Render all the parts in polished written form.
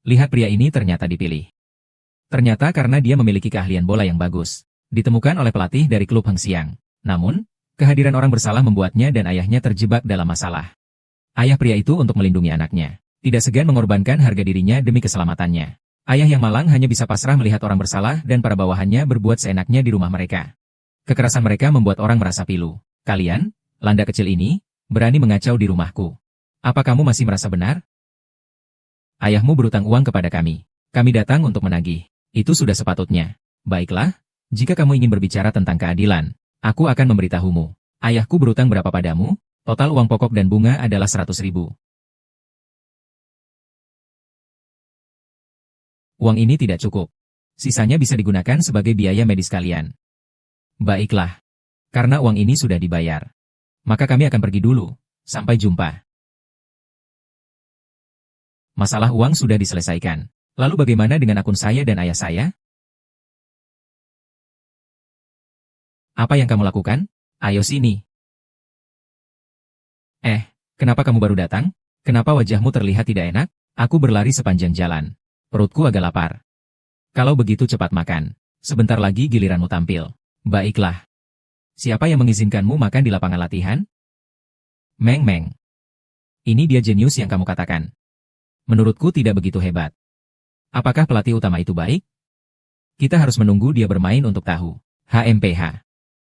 Lihat pria ini ternyata dipilih. Ternyata karena dia memiliki keahlian bola yang bagus. Ditemukan oleh pelatih dari klub Heng Xiang. Namun, kehadiran orang bersalah membuatnya dan ayahnya terjebak dalam masalah. Ayah pria itu untuk melindungi anaknya. Tidak segan mengorbankan harga dirinya demi keselamatannya. Ayah yang malang hanya bisa pasrah melihat orang bersalah dan para bawahannya berbuat seenaknya di rumah mereka. Kekerasan mereka membuat orang merasa pilu. Kalian, landa kecil ini, berani mengacau di rumahku. Apa kamu masih merasa benar? Ayahmu berutang uang kepada kami. Kami datang untuk menagih. Itu sudah sepatutnya. Baiklah, jika kamu ingin berbicara tentang keadilan, aku akan memberitahumu. Ayahku berutang berapa padamu? Total uang pokok dan bunga adalah 100.000. Uang ini tidak cukup. Sisanya bisa digunakan sebagai biaya medis kalian. Baiklah. Karena uang ini sudah dibayar. Maka kami akan pergi dulu. Sampai jumpa. Masalah uang sudah diselesaikan. Lalu bagaimana dengan akun saya dan ayah saya? Apa yang kamu lakukan? Ayo sini. Kenapa kamu baru datang? Kenapa wajahmu terlihat tidak enak? Aku berlari sepanjang jalan. Perutku agak lapar. Kalau begitu cepat makan. Sebentar lagi giliranmu tampil. Baiklah. Siapa yang mengizinkanmu makan di lapangan latihan? Meng. Ini dia jenius yang kamu katakan. Menurutku tidak begitu hebat. Apakah pelatih utama itu baik? Kita harus menunggu dia bermain untuk tahu. HMPH.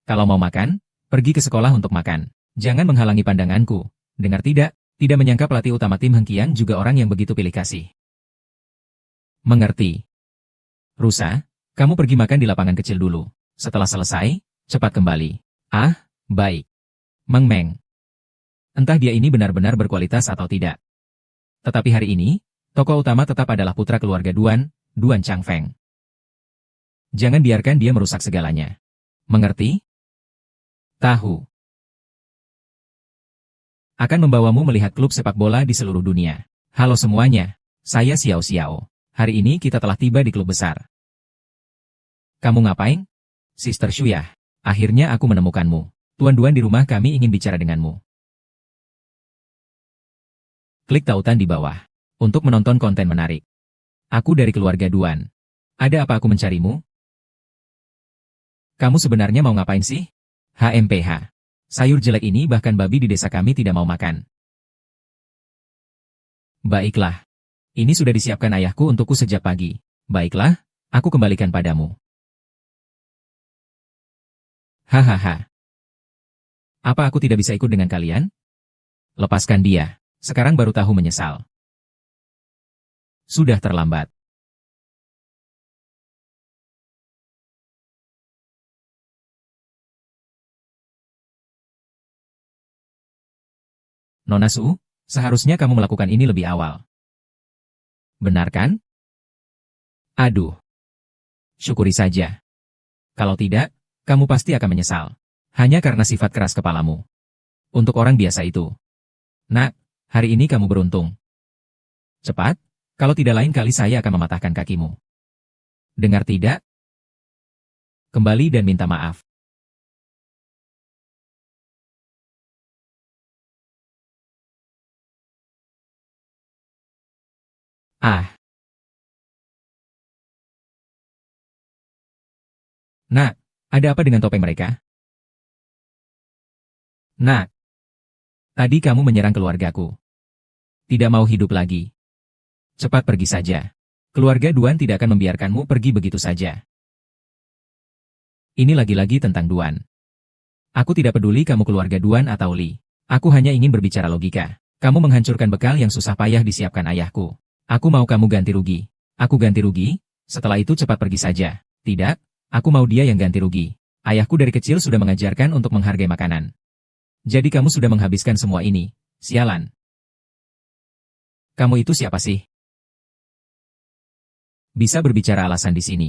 Kalau mau makan, pergi ke sekolah untuk makan. Jangan menghalangi pandanganku. Dengar tidak? Tidak menyangka pelatih utama tim Heng Qiang juga orang yang begitu pilih kasih. Mengerti. Rusa, kamu pergi makan di lapangan kecil dulu. Setelah selesai, cepat kembali. Baik. Meng. Entah dia ini benar-benar berkualitas atau tidak. Tetapi hari ini, tokoh utama tetap adalah putra keluarga Duan Changfeng. Jangan biarkan dia merusak segalanya. Mengerti? Tahu. Akan membawamu melihat klub sepak bola di seluruh dunia. Halo semuanya, saya Xiao Xiao. Hari ini kita telah tiba di klub besar. Kamu ngapain? Sister Shuyah, akhirnya aku menemukanmu. Tuan-tuan di rumah kami ingin bicara denganmu. Klik tautan di bawah untuk menonton konten menarik. Aku dari keluarga Duan. Ada apa aku mencarimu? Kamu sebenarnya mau ngapain sih? HMPH. Sayur jelek ini bahkan babi di desa kami tidak mau makan. Baiklah. Ini sudah disiapkan ayahku untukku sejak pagi. Baiklah, aku kembalikan padamu. Hahaha. Apa aku tidak bisa ikut dengan kalian? Lepaskan dia. Sekarang baru tahu menyesal. Sudah terlambat. Nona Su, seharusnya kamu melakukan ini lebih awal. Benar kan? Aduh. Syukuri saja. Kalau tidak, kamu pasti akan menyesal. Hanya karena sifat keras kepalamu. Untuk orang biasa itu. Nak, hari ini kamu beruntung. Cepat, kalau tidak lain kali saya akan mematahkan kakimu. Dengar tidak? Kembali dan minta maaf. Nak, ada apa dengan topeng mereka? Nak, tadi kamu menyerang keluargaku. Tidak mau hidup lagi. Cepat pergi saja. Keluarga Duan tidak akan membiarkanmu pergi begitu saja. Ini lagi-lagi tentang Duan. Aku tidak peduli kamu keluarga Duan atau Li. Aku hanya ingin berbicara logika. Kamu menghancurkan bekal yang susah payah disiapkan ayahku. Aku mau kamu ganti rugi. Aku ganti rugi, setelah itu cepat pergi saja. Tidak, aku mau dia yang ganti rugi. Ayahku dari kecil sudah mengajarkan untuk menghargai makanan. Jadi kamu sudah menghabiskan semua ini. Sialan. Kamu itu siapa sih? Bisa berbicara alasan di sini.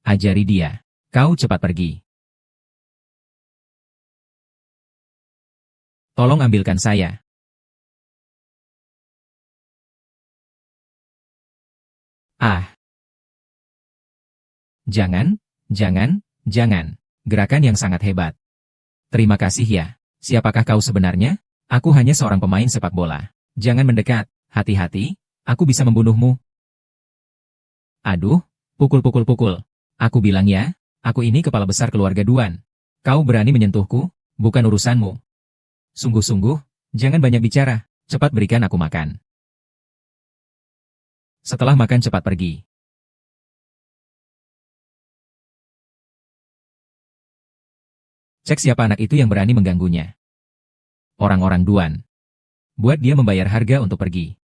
Ajari dia. Kau cepat pergi. Tolong ambilkan saya. Jangan. Gerakan yang sangat hebat. Terima kasih ya. Siapakah kau sebenarnya? Aku hanya seorang pemain sepak bola. Jangan mendekat. Hati-hati, Aku bisa membunuhmu. Aduh, pukul. Aku bilang ya, aku ini kepala besar keluarga Duan. Kau berani menyentuhku? Bukan urusanmu. Sungguh-sungguh, jangan banyak bicara. Cepat berikan aku makan. Setelah makan cepat pergi. Cek siapa anak itu yang berani mengganggunya. Orang-orang Duan. Buat dia membayar harga untuk pergi.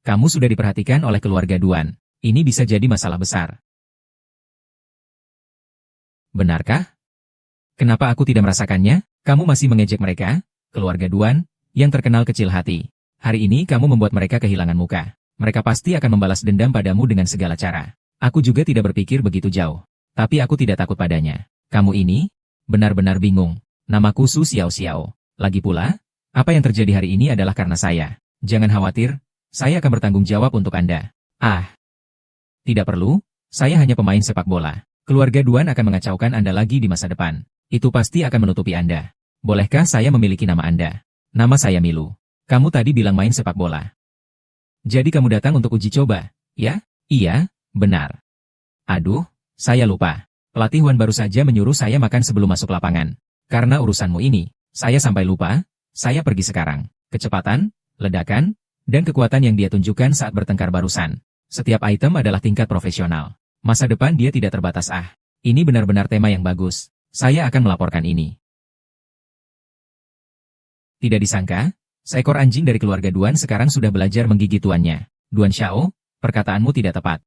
Kamu sudah diperhatikan oleh keluarga Duan. Ini bisa jadi masalah besar. Benarkah? Kenapa aku tidak merasakannya? Kamu masih mengejek mereka, keluarga Duan, yang terkenal kecil hati. Hari ini kamu membuat mereka kehilangan muka. Mereka pasti akan membalas dendam padamu dengan segala cara. Aku juga tidak berpikir begitu jauh. Tapi aku tidak takut padanya. Kamu ini, benar-benar bingung. Namaku Su Xiao Xiao. Lagi pula, apa yang terjadi hari ini adalah karena saya. Jangan khawatir, saya akan bertanggung jawab untuk Anda. Ah, tidak perlu, saya hanya pemain sepak bola. Keluarga Duan akan mengacaukan Anda lagi di masa depan. Itu pasti akan menutupi Anda. Bolehkah saya memiliki nama Anda? Nama saya Milu. Kamu tadi bilang main sepak bola. Jadi kamu datang untuk uji coba, ya? Iya, benar. Aduh, saya lupa. Pelatih Wan baru saja menyuruh saya makan sebelum masuk lapangan. Karena urusanmu ini, saya sampai lupa, saya pergi sekarang. Kecepatan, ledakan, dan kekuatan yang dia tunjukkan saat bertengkar barusan. Setiap item adalah tingkat profesional. Masa depan dia tidak terbatas. Ini benar-benar tema yang bagus. Saya akan melaporkan ini. Tidak disangka, seekor anjing dari keluarga Duan sekarang sudah belajar menggigit tuannya. Duan Xiao, perkataanmu tidak tepat.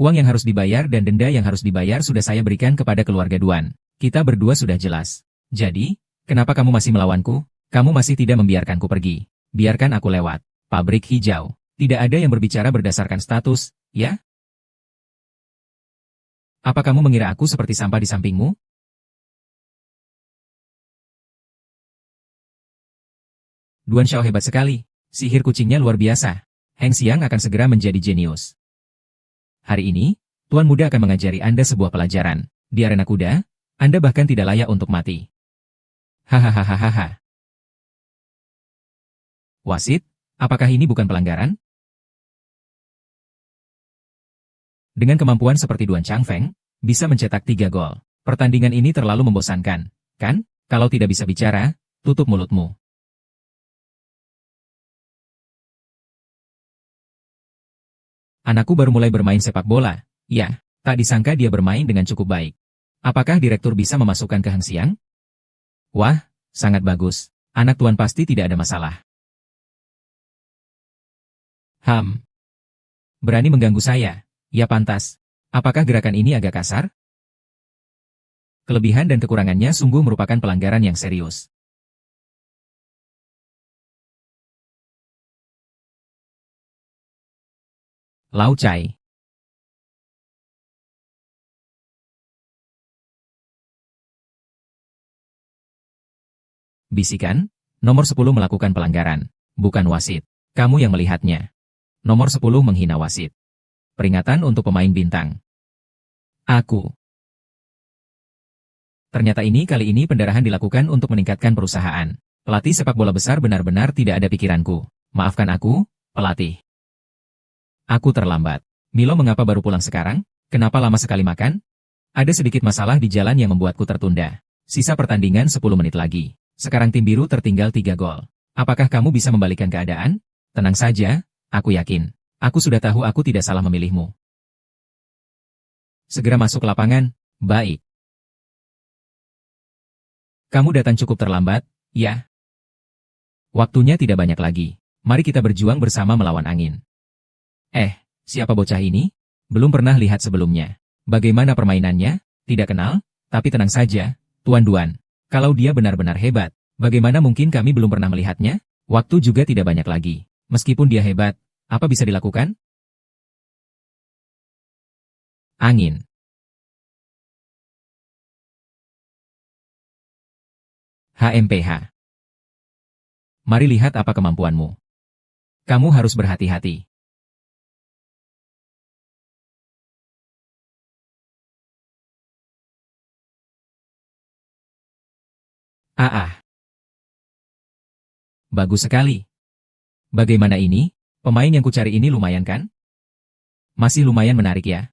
Uang yang harus dibayar dan denda yang harus dibayar sudah saya berikan kepada keluarga Duan. Kita berdua sudah jelas. Jadi, kenapa kamu masih melawanku? Kamu masih tidak membiarkanku pergi. Biarkan aku lewat. Pabrik hijau. Tidak ada yang berbicara berdasarkan status, ya? Apa kamu mengira aku seperti sampah di sampingmu? Duan Xiao hebat sekali. Sihir kucingnya luar biasa. Heng Xiang akan segera menjadi jenius. Hari ini, Tuan Muda akan mengajari Anda sebuah pelajaran. Di arena kuda, Anda bahkan tidak layak untuk mati. Hahaha. Wasit, apakah ini bukan pelanggaran? Dengan kemampuan seperti Duan Changfeng, bisa mencetak 3 gol. Pertandingan ini terlalu membosankan, kan? Kalau tidak bisa bicara, tutup mulutmu. Anakku baru mulai bermain sepak bola. Ya, tak disangka dia bermain dengan cukup baik. Apakah direktur bisa memasukkan ke Heng Xiang? Wah, sangat bagus. Anak tuan pasti tidak ada masalah. Berani mengganggu saya? Ya pantas. Apakah gerakan ini agak kasar? Kelebihan dan kekurangannya sungguh merupakan pelanggaran yang serius. Lau Cai. Bisikan, nomor 10 melakukan pelanggaran. Bukan wasit. Kamu yang melihatnya. Nomor 10 menghina wasit. Peringatan untuk pemain bintang. Aku. Ternyata kali ini pendarahan dilakukan untuk meningkatkan perusahaan. Pelatih sepak bola besar benar-benar tidak ada pikiranku. Maafkan aku, pelatih. Aku terlambat. Milo mengapa baru pulang sekarang? Kenapa lama sekali makan? Ada sedikit masalah di jalan yang membuatku tertunda. Sisa pertandingan 10 menit lagi. Sekarang tim biru tertinggal 3 gol. Apakah kamu bisa membalikkan keadaan? Tenang saja, aku yakin. Aku sudah tahu aku tidak salah memilihmu. Segera masuk lapangan. Baik. Kamu datang cukup terlambat, ya? Waktunya tidak banyak lagi. Mari kita berjuang bersama melawan angin. Siapa bocah ini? Belum pernah lihat sebelumnya. Bagaimana permainannya? Tidak kenal? Tapi tenang saja, Tuan Duan. Kalau dia benar-benar hebat, bagaimana mungkin kami belum pernah melihatnya? Waktu juga tidak banyak lagi. Meskipun dia hebat, apa bisa dilakukan? Angin. HMPH. Mari lihat apa kemampuanmu. Kamu harus berhati-hati. Ah, Bagus sekali. Bagaimana ini? Pemain yang kucari ini lumayan kan? Masih lumayan menarik ya.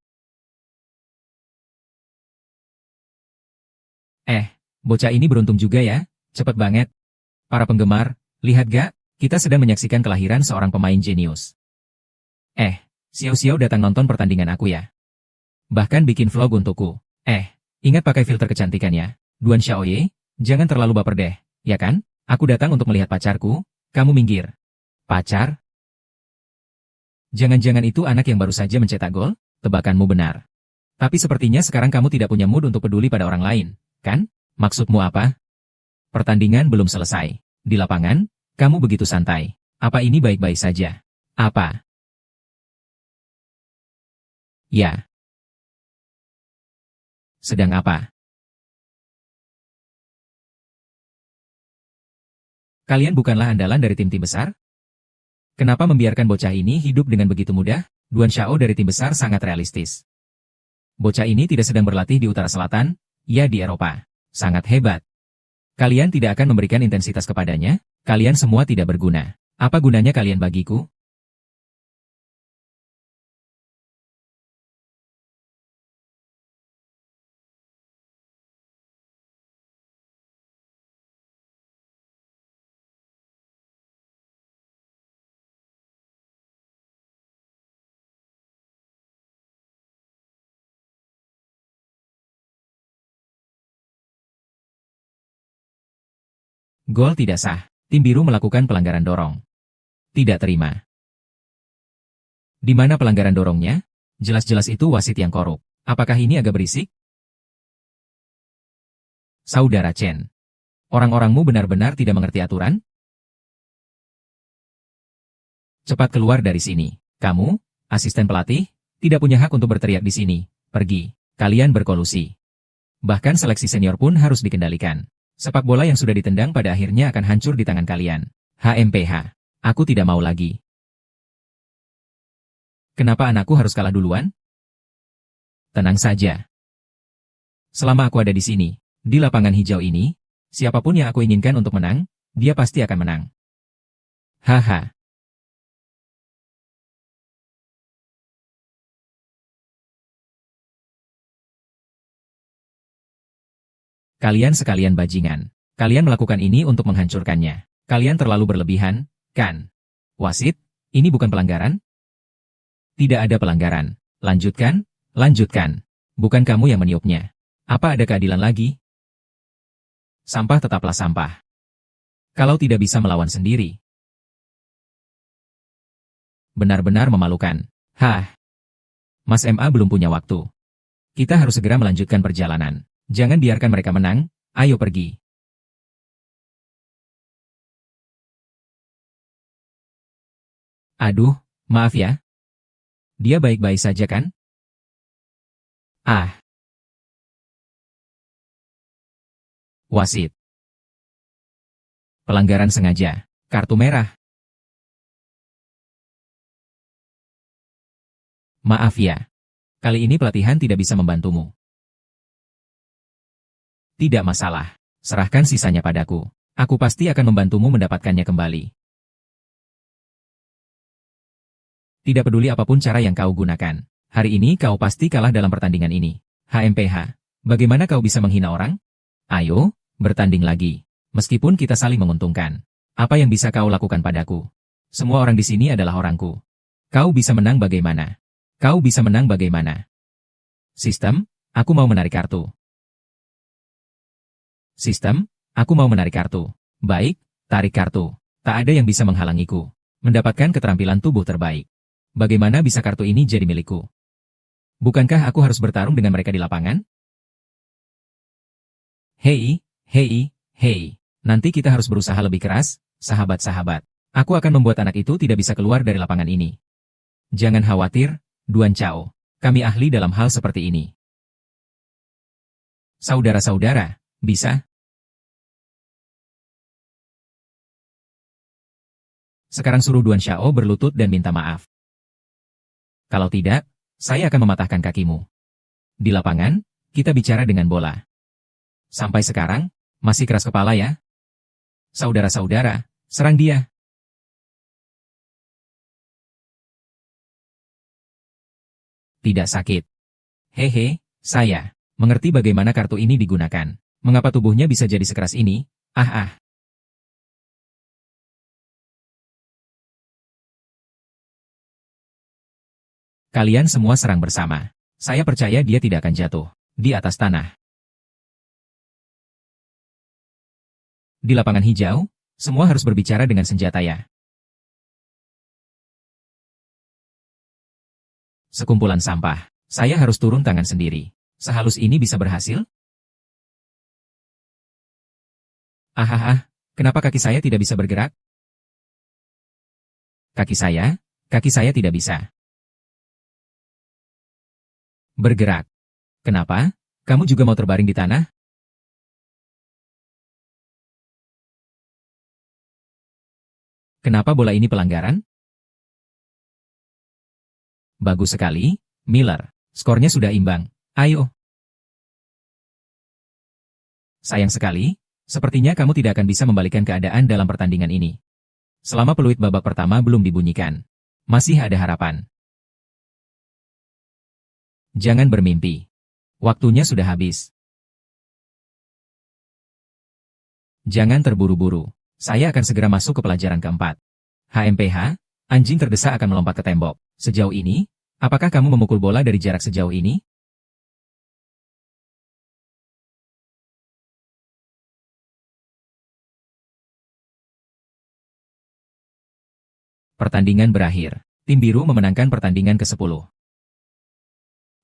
Bocah ini beruntung juga ya. Cepet banget. Para penggemar, lihat gak? Kita sedang menyaksikan kelahiran seorang pemain jenius. Xiao-Xiao datang nonton pertandingan aku ya. Bahkan bikin vlog untukku. Ingat pakai filter kecantikan ya. Duan Xiaoye, jangan terlalu baper deh, ya kan? Aku datang untuk melihat pacarku, kamu minggir. Pacar? Jangan-jangan itu anak yang baru saja mencetak gol? Tebakanmu benar. Tapi sepertinya sekarang kamu tidak punya mood untuk peduli pada orang lain, kan? Maksudmu apa? Pertandingan belum selesai. Di lapangan, kamu begitu santai. Apa ini baik-baik saja? Apa? Ya. Sedang apa? Kalian bukanlah andalan dari tim-tim besar? Kenapa membiarkan bocah ini hidup dengan begitu mudah? Duan Xiao dari tim besar sangat realistis. Bocah ini tidak sedang berlatih di Utara Selatan, ya di Eropa. Sangat hebat. Kalian tidak akan memberikan intensitas kepadanya? Kalian semua tidak berguna. Apa gunanya kalian bagiku? Gol tidak sah. Tim biru melakukan pelanggaran dorong. Tidak terima. Di mana pelanggaran dorongnya? Jelas-jelas itu wasit yang korup. Apakah ini agak berisik? Saudara Chen. Orang-orangmu benar-benar tidak mengerti aturan? Cepat keluar dari sini. Kamu, asisten pelatih, tidak punya hak untuk berteriak di sini. Pergi. Kalian berkolusi. Bahkan seleksi senior pun harus dikendalikan. Sepak bola yang sudah ditendang pada akhirnya akan hancur di tangan kalian. HMPH. Aku tidak mau lagi. Kenapa anakku harus kalah duluan? Tenang saja. Selama aku ada di sini, di lapangan hijau ini, siapapun yang aku inginkan untuk menang, dia pasti akan menang. Haha. Kalian sekalian bajingan. Kalian melakukan ini untuk menghancurkannya. Kalian terlalu berlebihan, kan? Wasit, ini bukan pelanggaran? Tidak ada pelanggaran. Lanjutkan, lanjutkan. Bukan kamu yang meniupnya. Apa ada keadilan lagi? Sampah tetaplah sampah. Kalau tidak bisa melawan sendiri. Benar-benar memalukan. Mas MA belum punya waktu. Kita harus segera melanjutkan perjalanan. Jangan biarkan mereka menang, ayo pergi. Aduh, maaf ya. Dia baik-baik saja kan? Wasit. Pelanggaran sengaja. Kartu merah. Maaf ya. Kali ini pelatihan tidak bisa membantumu. Tidak masalah. Serahkan sisanya padaku. Aku pasti akan membantumu mendapatkannya kembali. Tidak peduli apapun cara yang kau gunakan. Hari ini kau pasti kalah dalam pertandingan ini. HMPH. Bagaimana kau bisa menghina orang? Ayo, bertanding lagi. Meskipun kita saling menguntungkan. Apa yang bisa kau lakukan padaku? Semua orang di sini adalah orangku. Kau bisa menang bagaimana? Kau bisa menang bagaimana? Sistem, aku mau menarik kartu. Sistem, aku mau menarik kartu. Baik, tarik kartu. Tak ada yang bisa menghalangiku. Mendapatkan keterampilan tubuh terbaik. Bagaimana bisa kartu ini jadi milikku? Bukankah aku harus bertarung dengan mereka di lapangan? Hei. Nanti kita harus berusaha lebih keras, sahabat-sahabat. Aku akan membuat anak itu tidak bisa keluar dari lapangan ini. Jangan khawatir, Duan Chao. Kami ahli dalam hal seperti ini. Saudara-saudara, bisa? Sekarang suruh Duan Xiao berlutut dan minta maaf. Kalau tidak, saya akan mematahkan kakimu. Di lapangan, kita bicara dengan bola. Sampai sekarang, masih keras kepala ya? Saudara-saudara, Serang dia. Tidak sakit. Hehe, saya mengerti bagaimana kartu ini digunakan. Mengapa tubuhnya bisa jadi sekeras ini? Ah. Kalian semua serang bersama. Saya percaya dia tidak akan jatuh di atas tanah. Di lapangan hijau, semua harus berbicara dengan senjata ya. Sekumpulan sampah. Saya harus turun tangan sendiri. Sehalus ini bisa berhasil? Kenapa kaki saya tidak bisa bergerak? Kaki saya tidak bisa bergerak. Kenapa? Kamu juga mau terbaring di tanah? Kenapa bola ini pelanggaran? Bagus sekali, Miller. Skornya sudah imbang. Ayo. Sayang sekali, sepertinya kamu tidak akan bisa membalikan keadaan dalam pertandingan ini. Selama peluit babak pertama belum dibunyikan, masih ada harapan. Jangan bermimpi. Waktunya sudah habis. Jangan terburu-buru. Saya akan segera masuk ke pelajaran keempat. HMPH, anjing terdesak akan melompat ke tembok. Sejauh ini, apakah kamu memukul bola dari jarak sejauh ini? Pertandingan berakhir. Tim biru memenangkan pertandingan ke-10.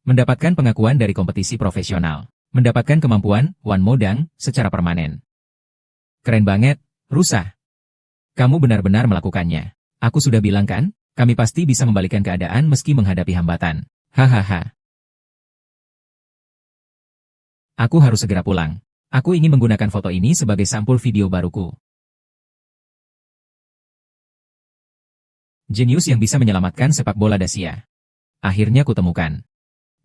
Mendapatkan pengakuan dari kompetisi profesional. Mendapatkan kemampuan Wan Modang secara permanen. Keren banget, Rusa. Kamu benar-benar melakukannya. Aku sudah bilang kan, kami pasti bisa membalikan keadaan meski menghadapi hambatan. Hahaha. Aku harus segera pulang. Aku ingin menggunakan foto ini sebagai sampul video baruku. Jenius yang bisa menyelamatkan sepak bola Dacia. Akhirnya kutemukan.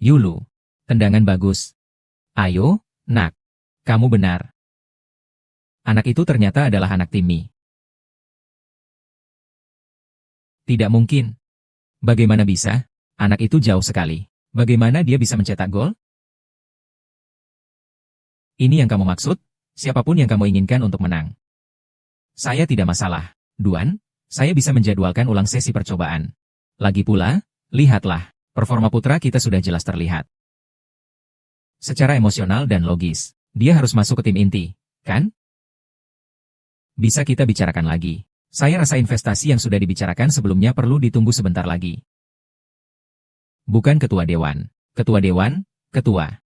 Yulu. Tendangan bagus. Ayo, nak. Kamu benar. Anak itu ternyata adalah anak Timmy. Tidak mungkin. Bagaimana bisa? Anak itu jauh sekali. Bagaimana dia bisa mencetak gol? Ini yang kamu maksud? Siapapun yang kamu inginkan untuk menang. Saya tidak masalah. Duan, saya bisa menjadwalkan ulang sesi percobaan. Lagi pula, lihatlah, performa putra kita sudah jelas terlihat. Secara emosional dan logis, dia harus masuk ke tim inti, kan? Bisa kita bicarakan lagi. Saya rasa investasi yang sudah dibicarakan sebelumnya perlu ditunggu sebentar lagi. Bukan ketua dewan. Ketua dewan, ketua.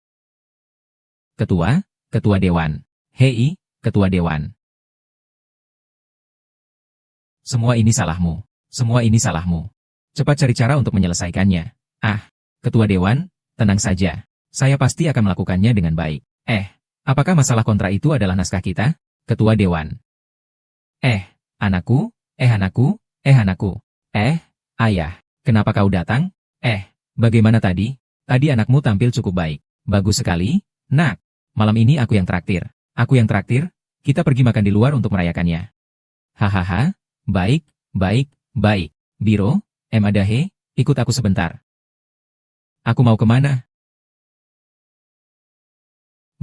Ketua dewan. Hei, ketua dewan. Semua ini salahmu. Semua ini salahmu. Cepat cari cara untuk menyelesaikannya. Ketua dewan, tenang saja. Saya pasti akan melakukannya dengan baik. Apakah masalah kontrak itu adalah naskah kita? Ketua dewan. Anakku, anakku. Ayah, kenapa kau datang? Bagaimana tadi? Tadi anakmu tampil cukup baik. Bagus sekali, nak. Malam ini aku yang traktir. Aku yang traktir, kita pergi makan di luar untuk merayakannya. Hahaha, baik. Biro, Adahe, ikut aku sebentar. Aku mau kemana?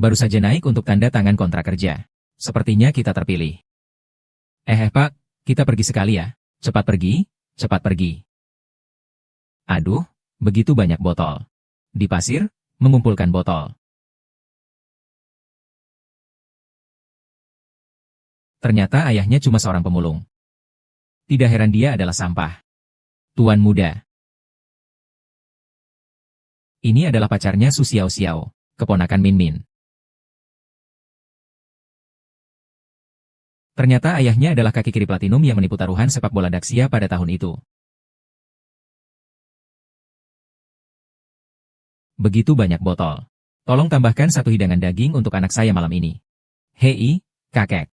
Baru saja naik untuk tanda tangan kontrak kerja. Sepertinya kita terpilih. Pak, kita pergi sekali ya. Cepat pergi. Aduh, begitu banyak botol. Di pasir, mengumpulkan botol. Ternyata ayahnya cuma seorang pemulung. Tidak heran dia adalah sampah. Tuan muda. Ini adalah pacarnya Su Xiao Xiao, keponakan Min Min. Ternyata ayahnya adalah kaki kiri platinum yang menipu taruhan sepak bola Daxia pada tahun itu. Begitu banyak botol. Tolong tambahkan satu hidangan daging untuk anak saya malam ini. Hei, kakek.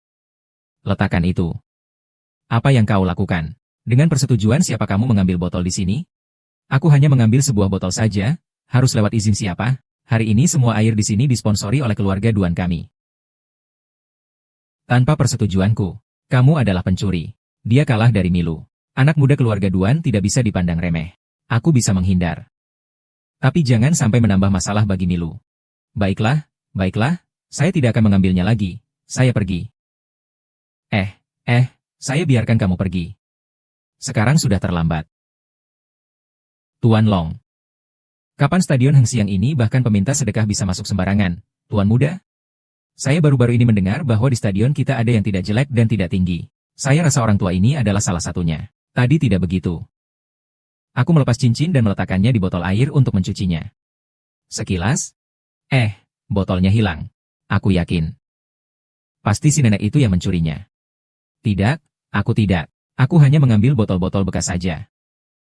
Letakkan itu. Apa yang kau lakukan? Dengan persetujuan siapa kamu mengambil botol di sini? Aku hanya mengambil sebuah botol saja. Harus lewat izin siapa? Hari ini semua air di sini disponsori oleh keluarga Duan kami. Tanpa persetujuanku, Kamu adalah pencuri. Dia kalah dari Milu. Anak muda keluarga Duan tidak bisa dipandang remeh. Aku bisa menghindar. Tapi jangan sampai menambah masalah bagi Milu. Baiklah, baiklah, saya tidak akan mengambilnya lagi. Saya pergi. Saya biarkan kamu pergi. Sekarang sudah terlambat. Tuan Long. Kapan stadion Hengxiang ini bahkan peminta sedekah bisa masuk sembarangan, Tuan Muda? Saya baru-baru ini mendengar bahwa di stadion kita ada yang tidak jelek dan tidak tinggi. Saya rasa orang tua ini adalah salah satunya. Tadi tidak begitu. Aku melepas cincin dan meletakkannya di botol air untuk mencucinya. Sekilas, botolnya hilang. Aku yakin. Pasti si nenek itu yang mencurinya. Tidak, aku tidak. Aku hanya mengambil botol-botol bekas saja.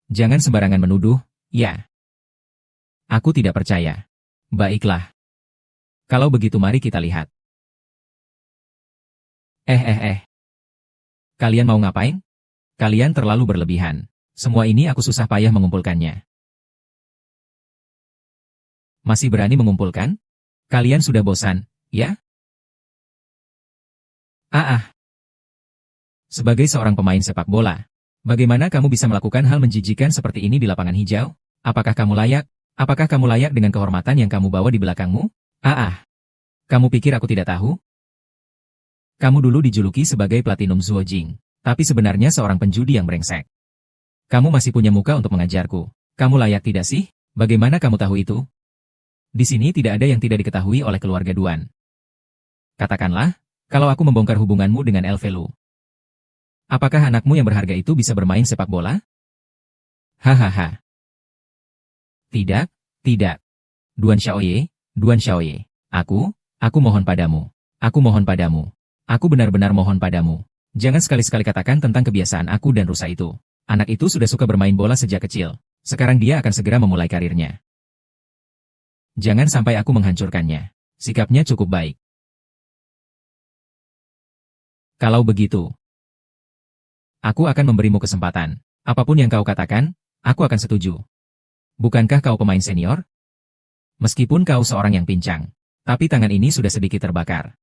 Jangan sembarangan menuduh, ya. Aku tidak percaya. Baiklah. Kalau begitu mari kita lihat. Kalian mau ngapain? Kalian terlalu berlebihan. Semua ini aku susah payah mengumpulkannya. Masih berani mengumpulkan? Kalian sudah bosan, ya? Sebagai seorang pemain sepak bola, bagaimana kamu bisa melakukan hal menjijikan seperti ini di lapangan hijau? Apakah kamu layak? Apakah kamu layak dengan kehormatan yang kamu bawa di belakangmu? Kamu pikir aku tidak tahu? Kamu dulu dijuluki sebagai Platinum Zuojing, tapi sebenarnya seorang penjudi yang brengsek. Kamu masih punya muka untuk mengajarku. Kamu layak tidak sih? Bagaimana kamu tahu itu? Di sini tidak ada yang tidak diketahui oleh keluarga Duan. Katakanlah, kalau aku membongkar hubunganmu dengan Elvelu. Apakah anakmu yang berharga itu bisa bermain sepak bola? Hahaha. Tidak, tidak. Duan Xiaoye, aku mohon padamu. Aku mohon padamu. Aku benar-benar mohon padamu. Jangan sekali-sekali katakan tentang kebiasaan aku dan rusa itu. Anak itu sudah suka bermain bola sejak kecil. Sekarang dia akan segera memulai karirnya. Jangan sampai aku menghancurkannya. Sikapnya cukup baik. Kalau begitu, aku akan memberimu kesempatan. Apapun yang kau katakan, aku akan setuju. Bukankah kau pemain senior? Meskipun kau seorang yang pincang, tapi tangan ini sudah sedikit terbakar.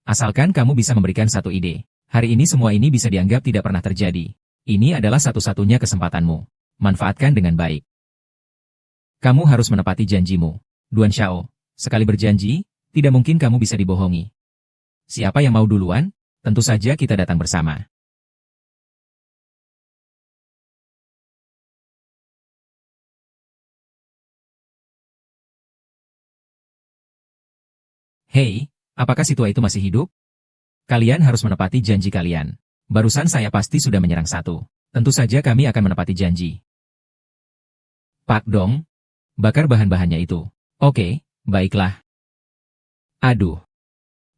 Asalkan kamu bisa memberikan satu ide. Hari ini semua ini bisa dianggap tidak pernah terjadi. Ini adalah satu-satunya kesempatanmu. Manfaatkan dengan baik. Kamu harus menepati janjimu. Duan Xiao, sekali berjanji, tidak mungkin kamu bisa dibohongi. Siapa yang mau duluan? Tentu saja kita datang bersama. Hei, apakah si tua itu masih hidup? Kalian harus menepati janji kalian. Barusan saya pasti sudah menyerang satu. Tentu saja kami akan menepati janji. Pak Dong, bakar bahan-bahannya itu. Oke, baiklah. Aduh.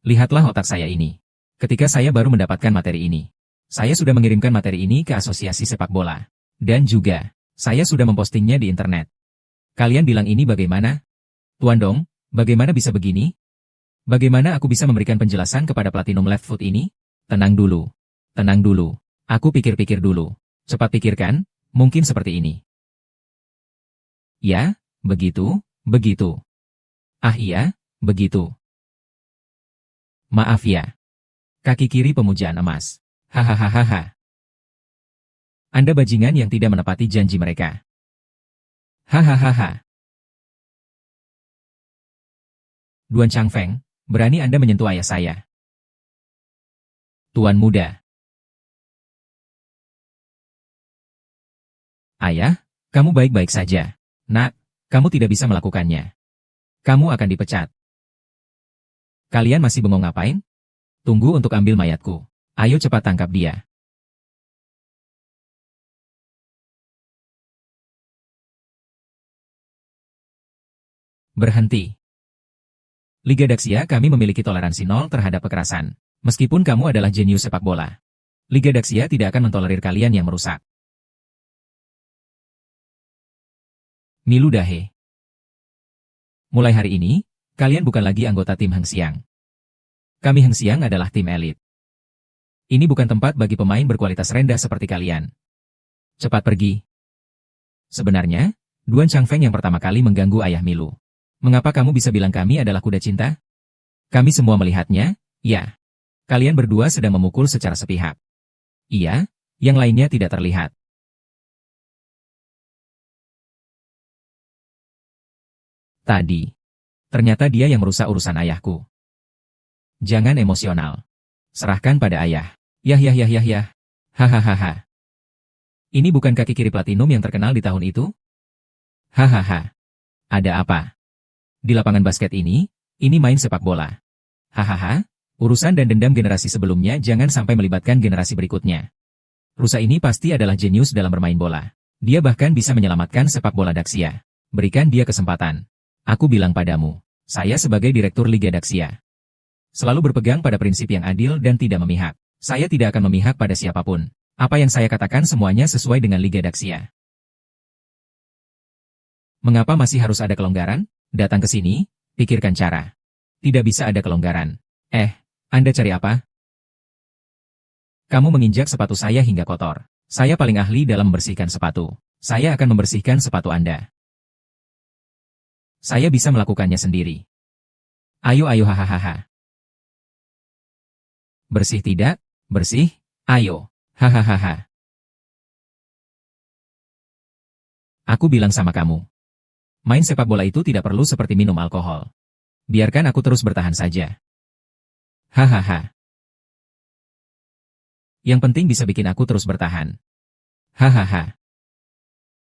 Lihatlah otak saya ini. Ketika saya baru mendapatkan materi ini, saya sudah mengirimkan materi ini ke Asosiasi Sepak Bola. Dan juga, saya sudah mempostingnya di internet. Kalian bilang ini bagaimana? Tuan Dong, bagaimana bisa begini? Bagaimana aku bisa memberikan penjelasan kepada Platinum Left Foot ini? Tenang dulu. Tenang dulu. Aku pikir-pikir dulu. Cepat pikirkan, mungkin seperti ini. Ya, begitu, begitu. Iya, begitu. Maaf ya. Kaki kiri pemujaan emas. Hahaha. Anda bajingan yang tidak menepati janji mereka. Hahaha. Duan Changfeng, berani Anda menyentuh ayah saya. Tuan muda. Ayah, kamu baik-baik saja. Nak, kamu tidak bisa melakukannya. Kamu akan dipecat. Kalian masih bengong ngapain? Tunggu untuk ambil mayatku. Ayo cepat tangkap dia. Berhenti. Liga Daxia kami memiliki toleransi nol terhadap kekerasan. Meskipun kamu adalah jenius sepak bola. Liga Daxia tidak akan mentolerir kalian yang merusak. Milu Dahe. Mulai hari ini, kalian bukan lagi anggota tim Hengxiang. Kami Hengxiang adalah tim elit. Ini bukan tempat bagi pemain berkualitas rendah seperti kalian. Cepat pergi. Sebenarnya, Duan Changfeng yang pertama kali mengganggu ayah Milu. Mengapa kamu bisa bilang kami adalah kuda cinta? Kami semua melihatnya, Ya, kalian berdua sedang memukul secara sepihak. Iya, yang lainnya tidak terlihat. Tadi, ternyata dia yang merusak urusan ayahku. Jangan emosional. Serahkan pada ayah. Yah yah yah yah yah. Hahaha. Ini bukan kaki kiri platinum yang terkenal di tahun itu? Hahaha. Ada apa? Di lapangan basket ini main sepak bola. Hahaha. Urusan dan dendam generasi sebelumnya jangan sampai melibatkan generasi berikutnya. Rusa ini pasti adalah jenius dalam bermain bola. Dia bahkan bisa menyelamatkan sepak bola Daxia. Berikan dia kesempatan. Aku bilang padamu, saya sebagai direktur Liga Daxia selalu berpegang pada prinsip yang adil dan tidak memihak. Saya tidak akan memihak pada siapapun. Apa yang saya katakan semuanya sesuai dengan Liga Daxia. Mengapa masih harus ada kelonggaran? Datang ke sini, pikirkan cara. Tidak bisa ada kelonggaran. Anda cari apa? Kamu menginjak sepatu saya hingga kotor. Saya paling ahli dalam membersihkan sepatu. Saya akan membersihkan sepatu Anda. Saya bisa melakukannya sendiri. Ayo ayo hahaha. Bersih tidak? Bersih? Ayo. Hahaha. Aku bilang sama kamu. Main sepak bola itu tidak perlu seperti minum alkohol. Biarkan aku terus bertahan saja. Hahaha. Yang penting bisa bikin aku terus bertahan. Hahaha.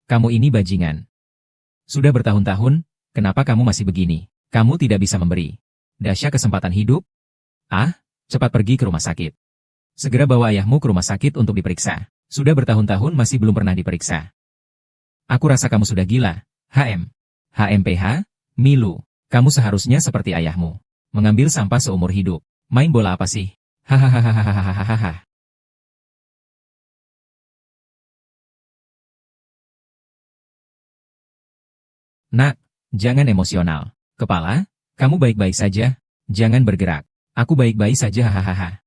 Kamu ini bajingan. Sudah bertahun-tahun, kenapa kamu masih begini? Kamu tidak bisa memberi Dasya kesempatan hidup? Cepat pergi ke rumah sakit. Segera bawa ayahmu ke rumah sakit untuk diperiksa. Sudah bertahun-tahun masih belum pernah diperiksa. Aku rasa kamu sudah gila. HMPH, Milu. Kamu seharusnya seperti ayahmu. Mengambil sampah seumur hidup. Main bola apa sih? Hahaha. Nak, jangan emosional. Kepala, kamu baik-baik saja? Jangan bergerak. Aku baik-baik saja hahaha.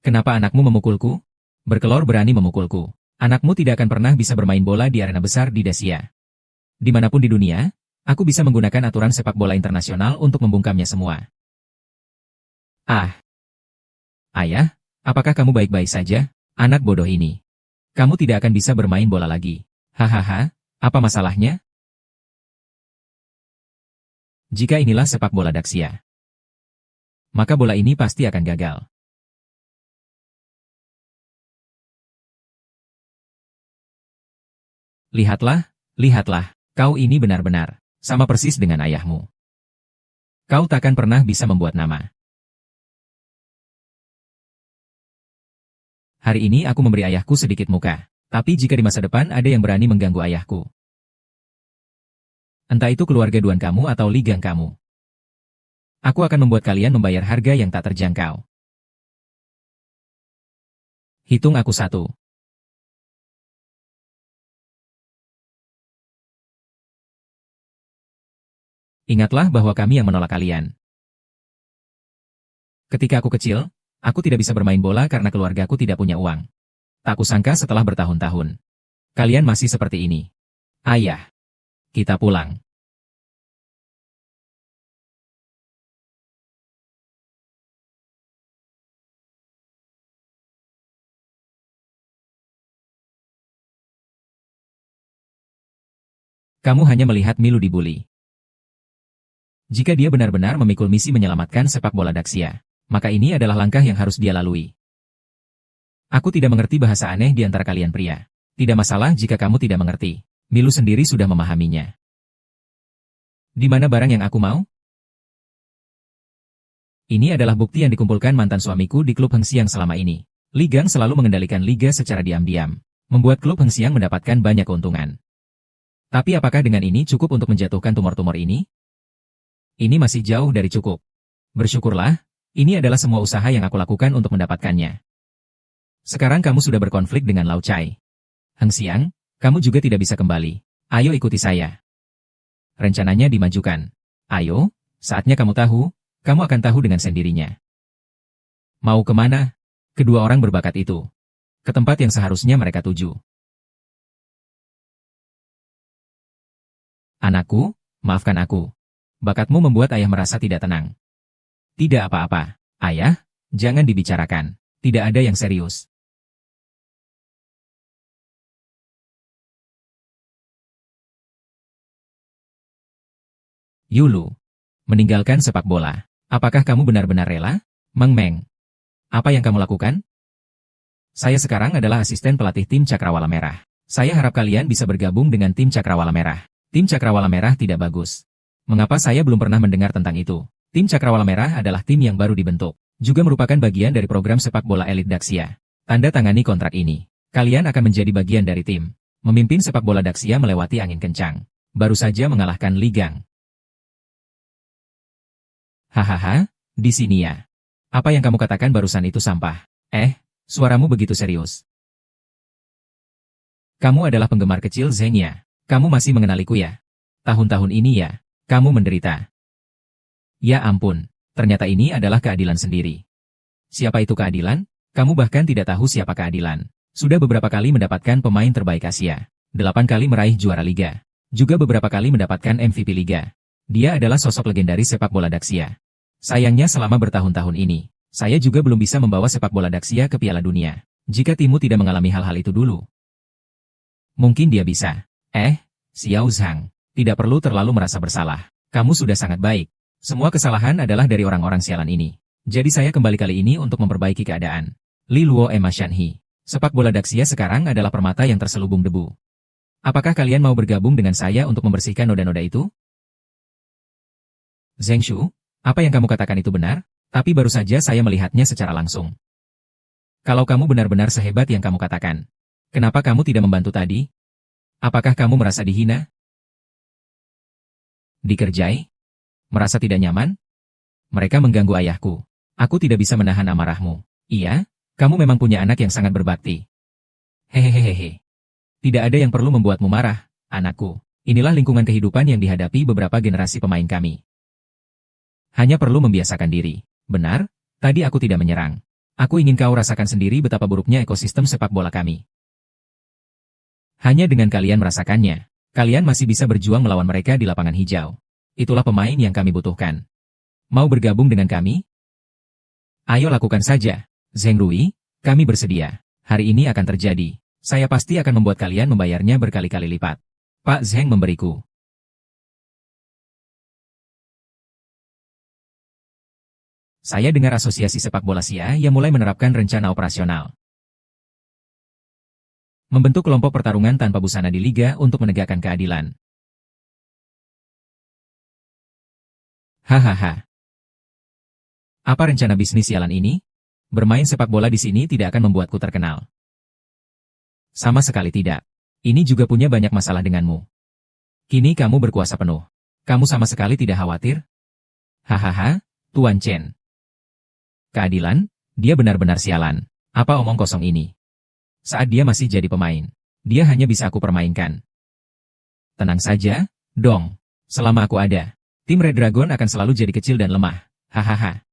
Kenapa anakmu memukulku? Berkelor berani memukulku. Anakmu tidak akan pernah bisa bermain bola di arena besar di Dacia. Dimanapun di dunia, aku bisa menggunakan aturan sepak bola internasional untuk membungkamnya semua. Ayah, apakah kamu baik-baik saja? Anak bodoh ini. Kamu tidak akan bisa bermain bola lagi. Hahaha, apa masalahnya? Jika inilah sepak bola Daxia, maka bola ini pasti akan gagal. Lihatlah, kau ini benar-benar sama persis dengan ayahmu. Kau takkan pernah bisa membuat nama. Hari ini aku memberi ayahku sedikit muka, tapi jika di masa depan ada yang berani mengganggu ayahku, entah itu keluarga Duan kamu atau Ligang kamu, aku akan membuat kalian membayar harga yang tak terjangkau. Hitung aku 1. Ingatlah bahwa kami yang menolak kalian. Ketika aku kecil, aku tidak bisa bermain bola karena keluargaku tidak punya uang. Tak kusangka setelah bertahun-tahun, kalian masih seperti ini. Ayah, kita pulang. Kamu hanya melihat Milu dibully. Jika dia benar-benar memikul misi menyelamatkan sepak bola Daxia, maka ini adalah langkah yang harus dia lalui. Aku tidak mengerti bahasa aneh di antara kalian pria. Tidak masalah jika kamu tidak mengerti. Milu sendiri sudah memahaminya. Di mana barang yang aku mau? Ini adalah bukti yang dikumpulkan mantan suamiku di klub Hengxiang selama ini. Li Gang selalu mengendalikan liga secara diam-diam, membuat klub Hengxiang mendapatkan banyak keuntungan. Tapi apakah dengan ini cukup untuk menjatuhkan tumor-tumor ini? Ini masih jauh dari cukup. Bersyukurlah, ini adalah semua usaha yang aku lakukan untuk mendapatkannya. Sekarang kamu sudah berkonflik dengan Lau Chai. Hengxiang, kamu juga tidak bisa kembali. Ayo ikuti saya. Rencananya dimajukan. Ayo, saatnya kamu akan tahu dengan sendirinya. Mau kemana? Kedua orang berbakat itu. Ke tempat yang seharusnya mereka tuju. Anakku, maafkan aku. Bakatmu membuat ayah merasa tidak tenang. Tidak apa-apa. Ayah, jangan dibicarakan. Tidak ada yang serius. Yulu, meninggalkan sepak bola. Apakah kamu benar-benar rela? Meng Meng, apa yang kamu lakukan? Saya sekarang adalah asisten pelatih tim Cakrawala Merah. Saya harap kalian bisa bergabung dengan tim Cakrawala Merah. Tim Cakrawala Merah tidak bagus. Mengapa saya belum pernah mendengar tentang itu? Tim Cakrawala Merah adalah tim yang baru dibentuk. Juga merupakan bagian dari program sepak bola elit Daxia. Tanda tangani kontrak ini. Kalian akan menjadi bagian dari tim. Memimpin sepak bola Daxia melewati angin kencang. Baru saja mengalahkan Ligang. Hahaha, di sini ya. Apa yang kamu katakan barusan itu sampah. Suaramu begitu serius. Kamu adalah penggemar kecil Zheng ya. Kamu masih mengenaliku ya? Tahun-tahun ini ya, kamu menderita. Ya ampun, ternyata ini adalah keadilan sendiri. Siapa itu keadilan? Kamu bahkan tidak tahu siapa keadilan. Sudah beberapa kali mendapatkan pemain terbaik Asia. 8 kali meraih juara liga. Juga beberapa kali mendapatkan MVP liga. Dia adalah sosok legendaris sepak bola Daxia. Sayangnya selama bertahun-tahun ini, saya juga belum bisa membawa sepak bola Daxia ke Piala Dunia. Jika timmu tidak mengalami hal-hal itu dulu. Mungkin dia bisa. Xiao Zhang, tidak perlu terlalu merasa bersalah. Kamu sudah sangat baik. Semua kesalahan adalah dari orang-orang sialan ini. Jadi saya kembali kali ini untuk memperbaiki keadaan. Li Luo Emma Shanhi. Sepak bola Daxia sekarang adalah permata yang terselubung debu. Apakah kalian mau bergabung dengan saya untuk membersihkan noda-noda itu? Zheng Shu, apa yang kamu katakan itu benar? Tapi baru saja saya melihatnya secara langsung. Kalau kamu benar-benar sehebat yang kamu katakan, kenapa kamu tidak membantu tadi? Apakah kamu merasa dihina? Dikerjai? Merasa tidak nyaman? Mereka mengganggu ayahku. Aku tidak bisa menahan amarahmu. Iya, kamu memang punya anak yang sangat berbakti. Hehehehe. Tidak ada yang perlu membuatmu marah, anakku. Inilah lingkungan kehidupan yang dihadapi beberapa generasi pemain kami. Hanya perlu membiasakan diri. Benar, tadi aku tidak menyerang. Aku ingin kau rasakan sendiri betapa buruknya ekosistem sepak bola kami. Hanya dengan kalian merasakannya, kalian masih bisa berjuang melawan mereka di lapangan hijau. Itulah pemain yang kami butuhkan. Mau bergabung dengan kami? Ayo lakukan saja. Zheng Rui, kami bersedia. Hari ini akan terjadi. Saya pasti akan membuat kalian membayarnya berkali-kali lipat. Pak Zheng memberiku. Saya dengar Asosiasi Sepak Bola Asia yang mulai menerapkan rencana operasional. Membentuk kelompok pertarungan tanpa busana di liga untuk menegakkan keadilan. Hahaha. Apa rencana bisnis sialan ini? Bermain sepak bola di sini tidak akan membuatku terkenal. Sama sekali tidak. Ini juga punya banyak masalah denganmu. Kini kamu berkuasa penuh. Kamu sama sekali tidak khawatir? Hahaha, Tuan Chen. Keadilan? Dia benar-benar sialan. Apa omong kosong ini? Saat dia masih jadi pemain, dia hanya bisa aku permainkan. Tenang saja, dong. Selama aku ada, tim Red Dragon akan selalu jadi kecil dan lemah. Hahaha.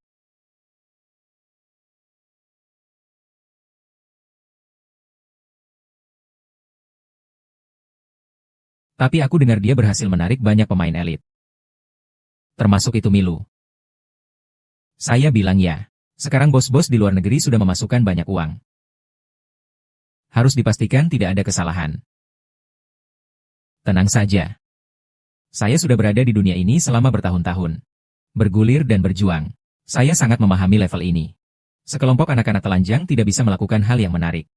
Tapi aku dengar dia berhasil menarik banyak pemain elit. Termasuk itu Milu. Saya bilang ya. Sekarang bos-bos di luar negeri sudah memasukkan banyak uang. Harus dipastikan tidak ada kesalahan. Tenang saja. Saya sudah berada di dunia ini selama bertahun-tahun. Bergulir dan berjuang. Saya sangat memahami level ini. Sekelompok anak-anak telanjang tidak bisa melakukan hal yang menarik.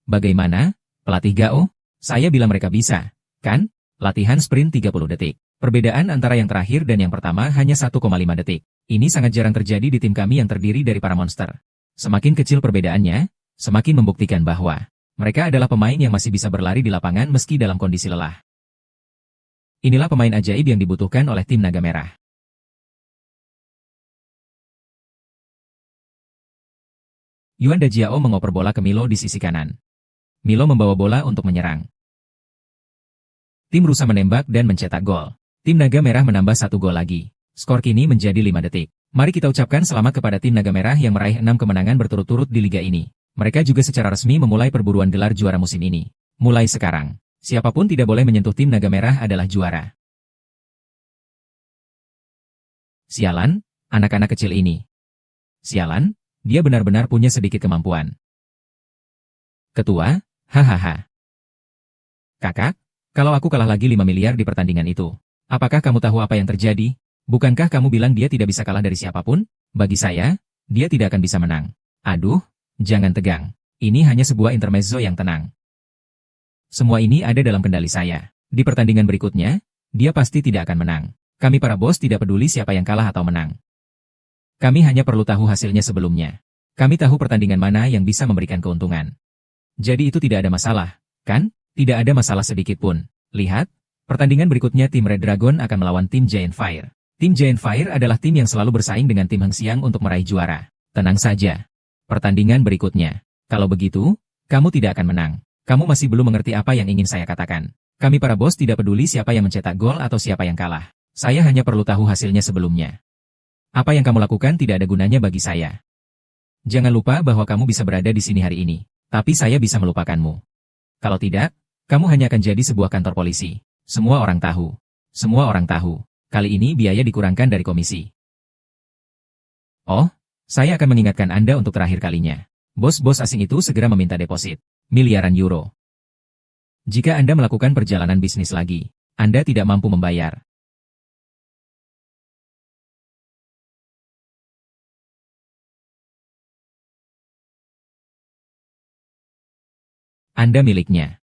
Bagaimana? Pelatih Gao? Saya bilang mereka bisa, kan? Latihan sprint 30 detik. Perbedaan antara yang terakhir dan yang pertama hanya 1,5 detik. Ini sangat jarang terjadi di tim kami yang terdiri dari para monster. Semakin kecil perbedaannya, semakin membuktikan bahwa mereka adalah pemain yang masih bisa berlari di lapangan meski dalam kondisi lelah. Inilah pemain ajaib yang dibutuhkan oleh tim Naga Merah. Yuan Dajiao mengoper bola ke Milo di sisi kanan. Milo membawa bola untuk menyerang. Tim Rusa menembak dan mencetak gol. Tim Naga Merah menambah 1 gol lagi. Skor kini menjadi 5 detik. Mari kita ucapkan selamat kepada tim Naga Merah yang meraih 6 kemenangan berturut-turut di liga ini. Mereka juga secara resmi memulai perburuan gelar juara musim ini. Mulai sekarang, siapapun tidak boleh menyentuh tim Naga Merah adalah juara. Sialan, anak-anak kecil ini. Sialan, dia benar-benar punya sedikit kemampuan. Ketua, hahaha. Kakak, kalau aku kalah lagi 5 miliar di pertandingan itu, apakah kamu tahu apa yang terjadi? Bukankah kamu bilang dia tidak bisa kalah dari siapapun? Bagi saya, dia tidak akan bisa menang. Aduh, jangan tegang. Ini hanya sebuah intermezzo yang tenang. Semua ini ada dalam kendali saya. Di pertandingan berikutnya, dia pasti tidak akan menang. Kami para bos tidak peduli siapa yang kalah atau menang. Kami hanya perlu tahu hasilnya sebelumnya. Kami tahu pertandingan mana yang bisa memberikan keuntungan. Jadi itu tidak ada masalah, kan? Tidak ada masalah sedikit pun. Lihat, pertandingan berikutnya tim Red Dragon akan melawan tim Giant Fire. Tim Giant Fire adalah tim yang selalu bersaing dengan tim Heng Xiang untuk meraih juara. Tenang saja. Pertandingan berikutnya. Kalau begitu, kamu tidak akan menang. Kamu masih belum mengerti apa yang ingin saya katakan. Kami para bos tidak peduli siapa yang mencetak gol atau siapa yang kalah. Saya hanya perlu tahu hasilnya sebelumnya. Apa yang kamu lakukan tidak ada gunanya bagi saya. Jangan lupa bahwa kamu bisa berada di sini hari ini. Tapi saya bisa melupakanmu. Kalau tidak, kamu hanya akan jadi sebuah kantor polisi. Semua orang tahu. Semua orang tahu. Kali ini biaya dikurangkan dari komisi. Oh, saya akan mengingatkan Anda untuk terakhir kalinya. Bos-bos asing itu segera meminta deposit. Miliaran euro. Jika Anda melakukan perjalanan bisnis lagi, Anda tidak mampu membayar. Anda miliknya.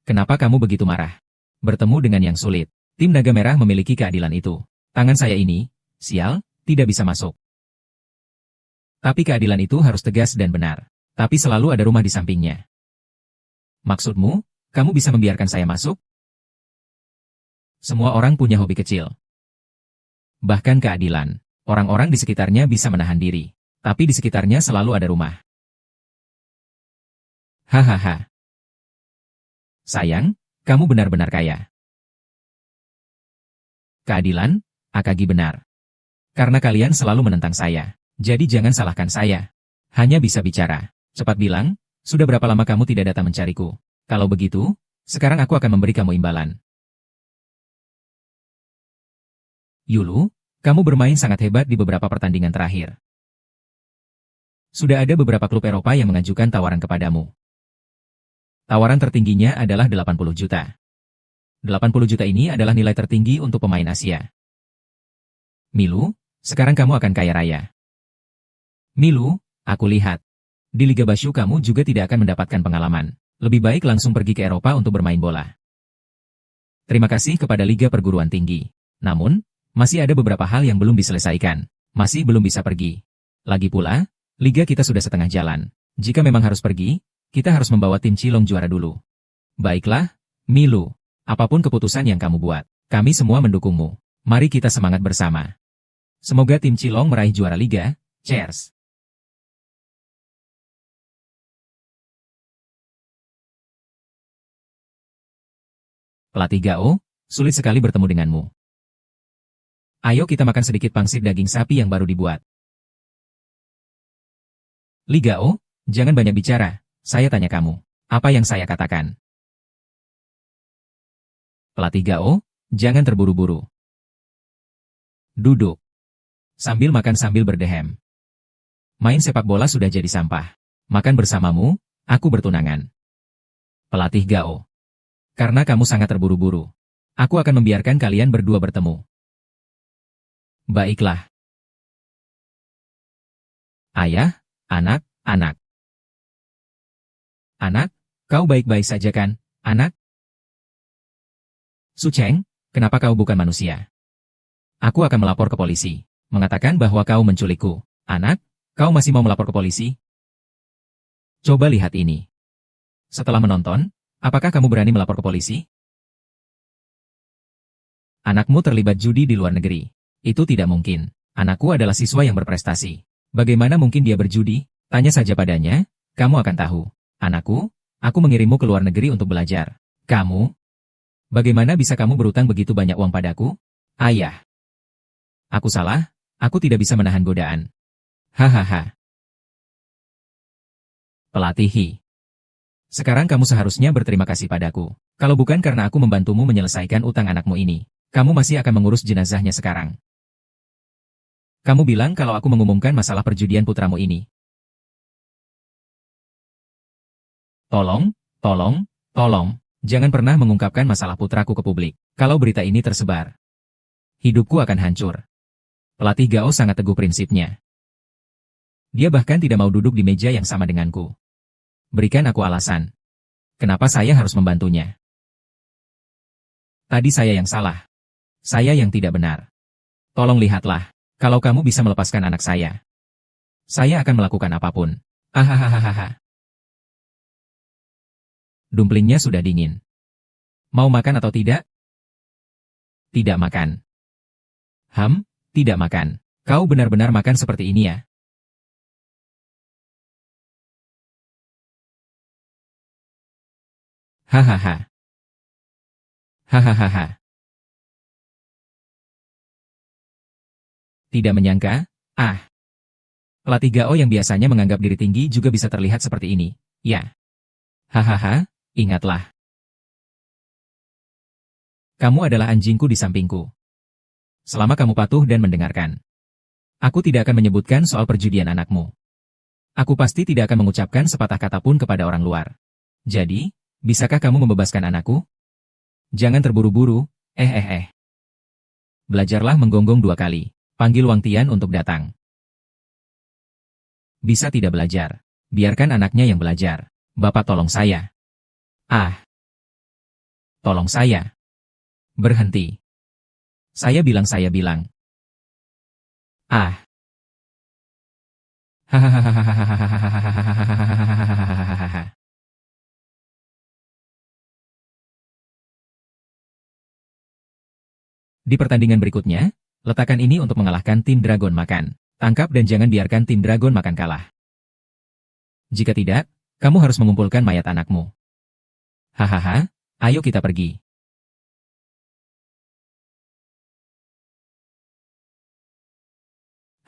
Kenapa kamu begitu marah? Bertemu dengan yang sulit. Tim Naga Merah memiliki keadilan itu. Tangan saya ini, sial, tidak bisa masuk. Tapi keadilan itu harus tegas dan benar. Tapi selalu ada rumah di sampingnya. Maksudmu, kamu bisa membiarkan saya masuk? Semua orang punya hobi kecil. Bahkan keadilan. Orang-orang di sekitarnya bisa menahan diri. Tapi di sekitarnya selalu ada rumah. Hahaha. Sayang, kamu benar-benar kaya. Keadilan, Akagi benar. Karena kalian selalu menentang saya. Jadi jangan salahkan saya. Hanya bisa bicara. Cepat bilang, sudah berapa lama kamu tidak datang mencariku? Kalau begitu, sekarang aku akan memberi kamu imbalan. Yulu, kamu bermain sangat hebat di beberapa pertandingan terakhir. Sudah ada beberapa klub Eropa yang mengajukan tawaran kepadamu. Tawaran tertingginya adalah 80 juta. 80 juta ini adalah nilai tertinggi untuk pemain Asia. Milu, sekarang kamu akan kaya raya. Milu, aku lihat. Di Liga Bashu kamu juga tidak akan mendapatkan pengalaman. Lebih baik langsung pergi ke Eropa untuk bermain bola. Terima kasih kepada Liga Perguruan Tinggi. Namun, masih ada beberapa hal yang belum diselesaikan. Masih belum bisa pergi. Lagi pula, Liga kita sudah setengah jalan. Jika memang harus pergi, kita harus membawa tim Cilong juara dulu. Baiklah, Milu. Apapun keputusan yang kamu buat, kami semua mendukungmu. Mari kita semangat bersama. Semoga tim Cilong meraih juara Liga. Cheers! Pelatih Gao, sulit sekali bertemu denganmu. Ayo kita makan sedikit pangsit daging sapi yang baru dibuat. Li Gao, jangan banyak bicara. Saya tanya kamu, apa yang saya katakan? Pelatih Gao, jangan terburu-buru. Duduk. Sambil makan sambil berdehem. Main sepak bola sudah jadi sampah. Makan bersamamu, aku bertunangan. Pelatih Gao. Karena kamu sangat terburu-buru. Aku akan membiarkan kalian berdua bertemu. Baiklah. Ayah, anak. Anak, kau baik-baik saja kan, anak? Su Cheng, kenapa kau bukan manusia? Aku akan melapor ke polisi, mengatakan bahwa kau menculikku. Anak, kau masih mau melapor ke polisi? Coba lihat ini. Setelah menonton, apakah kamu berani melapor ke polisi? Anakmu terlibat judi di luar negeri. Itu tidak mungkin. Anakku adalah siswa yang berprestasi. Bagaimana mungkin dia berjudi? Tanya saja padanya, kamu akan tahu. Anakku, aku mengirimmu ke luar negeri untuk belajar. Kamu? Bagaimana bisa kamu berutang begitu banyak uang padaku? Ayah. Aku salah, aku tidak bisa menahan godaan. Hahaha. Pelatih Hi. Sekarang kamu seharusnya berterima kasih padaku. Kalau bukan karena aku membantumu menyelesaikan utang anakmu ini, kamu masih akan mengurus jenazahnya sekarang. Kamu bilang kalau aku mengumumkan masalah perjudian putramu ini. Tolong, tolong, jangan pernah mengungkapkan masalah putraku ke publik. Kalau berita ini tersebar, hidupku akan hancur. Pelatih Gao sangat teguh prinsipnya. Dia bahkan tidak mau duduk di meja yang sama denganku. Berikan aku alasan. Kenapa saya harus membantunya? Tadi saya yang salah. Saya yang tidak benar. Tolong lihatlah. Kalau kamu bisa melepaskan anak saya akan melakukan apapun. Hahaha. Dumplingnya sudah dingin. Mau makan atau tidak? Tidak makan. Tidak makan. Kau benar-benar makan seperti ini ya? Hahaha. Hahaha. Tidak menyangka? Pelatih Gao yang biasanya menganggap diri tinggi juga bisa terlihat seperti ini. Ya. Hahaha, ingatlah. Kamu adalah anjingku di sampingku. Selama kamu patuh dan mendengarkan, aku tidak akan menyebutkan soal perjudian anakmu. Aku pasti tidak akan mengucapkan sepatah kata pun kepada orang luar. Jadi, bisakah kamu membebaskan anakku? Jangan terburu-buru, Belajarlah menggonggong 2 kali. Panggil Wang Tian untuk datang. Bisa tidak belajar. Biarkan anaknya yang belajar. Bapak tolong saya. Tolong saya. Berhenti. Saya bilang. Hahaha. Di pertandingan berikutnya, letakkan ini untuk mengalahkan tim Dragon Makan. Tangkap dan jangan biarkan tim Dragon Makan kalah. Jika tidak, kamu harus mengumpulkan mayat anakmu. Hahaha, ayo kita pergi.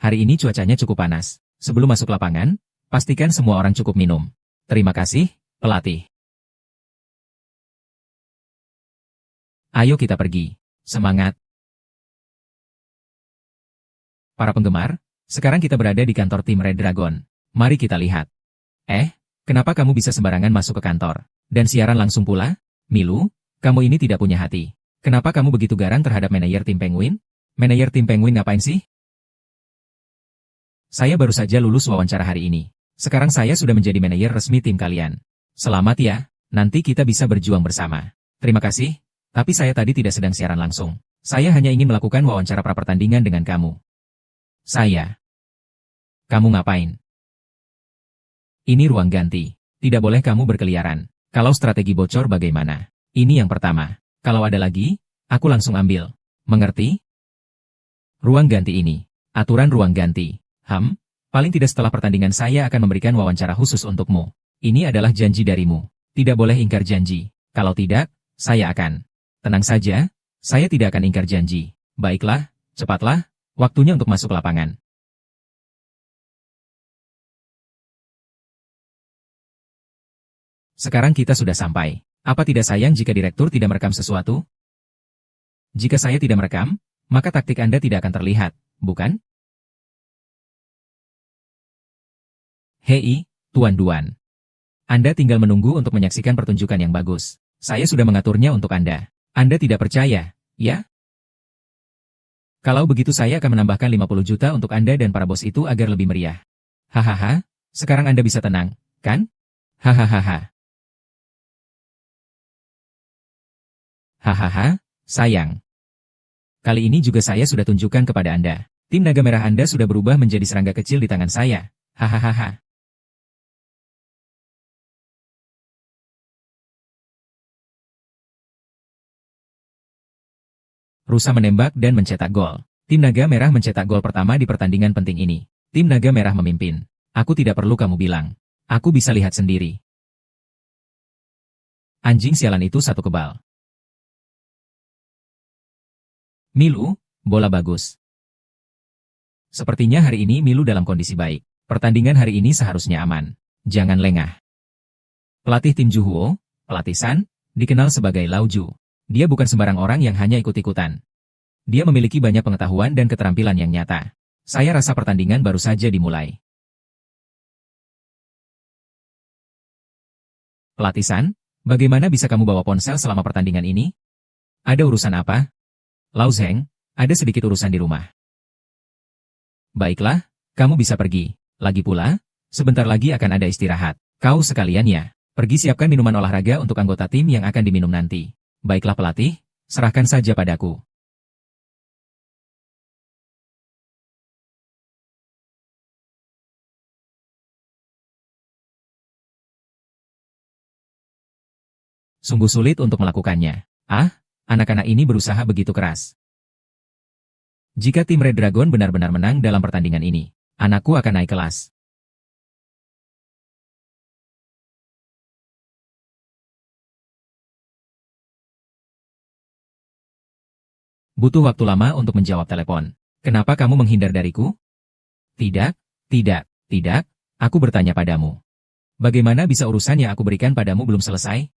Hari ini cuacanya cukup panas. Sebelum masuk lapangan, pastikan semua orang cukup minum. Terima kasih, pelatih. Ayo kita pergi. Semangat. Para penggemar, sekarang kita berada di kantor tim Red Dragon. Mari kita lihat. Kenapa kamu bisa sembarangan masuk ke kantor? Dan siaran langsung pula? Milu, kamu ini tidak punya hati. Kenapa kamu begitu garang terhadap manajer tim Penguin? Manajer tim Penguin ngapain sih? Saya baru saja lulus wawancara hari ini. Sekarang saya sudah menjadi manajer resmi tim kalian. Selamat ya, nanti kita bisa berjuang bersama. Terima kasih, tapi saya tadi tidak sedang siaran langsung. Saya hanya ingin melakukan wawancara pra-pertandingan dengan kamu. Kamu ngapain? Ini ruang ganti. Tidak boleh kamu berkeliaran. Kalau strategi bocor bagaimana? Ini yang pertama. Kalau ada lagi, aku langsung ambil. Mengerti? Ruang ganti ini. Aturan ruang ganti. Paling tidak setelah pertandingan saya akan memberikan wawancara khusus untukmu. Ini adalah janji darimu. Tidak boleh ingkar janji. Kalau tidak, saya akan. Tenang saja, saya tidak akan ingkar janji. Baiklah, cepatlah. Waktunya untuk masuk lapangan. Sekarang kita sudah sampai. Apa tidak sayang jika direktur tidak merekam sesuatu? Jika saya tidak merekam, maka taktik Anda tidak akan terlihat, bukan? Hei, tuan-tuan. Anda tinggal menunggu untuk menyaksikan pertunjukan yang bagus. Saya sudah mengaturnya untuk Anda. Anda tidak percaya, ya? Kalau begitu saya akan menambahkan 50 juta untuk Anda dan para bos itu agar lebih meriah. Hahaha, sekarang Anda bisa tenang, kan? Hahaha. Hahaha, sayang. Kali ini juga saya sudah tunjukkan kepada Anda. Tim naga merah Anda sudah berubah menjadi serangga kecil di tangan saya. Hahaha. Rusa menembak dan mencetak gol. Tim naga merah mencetak gol pertama di pertandingan penting ini. Tim naga merah memimpin. Aku tidak perlu kamu bilang. Aku bisa lihat sendiri. Anjing sialan itu satu kebal. Milu, bola bagus. Sepertinya hari ini Milu dalam kondisi baik. Pertandingan hari ini seharusnya aman. Jangan lengah. Pelatih tim Juhuo, pelatih San, dikenal sebagai Lao Ju. Dia bukan sembarang orang yang hanya ikut-ikutan. Dia memiliki banyak pengetahuan dan keterampilan yang nyata. Saya rasa pertandingan baru saja dimulai. Pelatih San, bagaimana bisa kamu bawa ponsel selama pertandingan ini? Ada urusan apa? Lao Zheng, ada sedikit urusan di rumah. Baiklah, kamu bisa pergi. Lagi pula, sebentar lagi akan ada istirahat. Kau sekalian ya, pergi siapkan minuman olahraga untuk anggota tim yang akan diminum nanti. Baiklah pelatih, serahkan saja padaku. Sungguh sulit untuk melakukannya. Ah, anak-anak ini berusaha begitu keras. Jika tim Red Dragon benar-benar menang dalam pertandingan ini, anakku akan naik kelas. Butuh waktu lama untuk menjawab telepon. Kenapa kamu menghindar dariku? Tidak, tidak, tidak, aku bertanya padamu. Bagaimana bisa urusan yang aku berikan padamu belum selesai?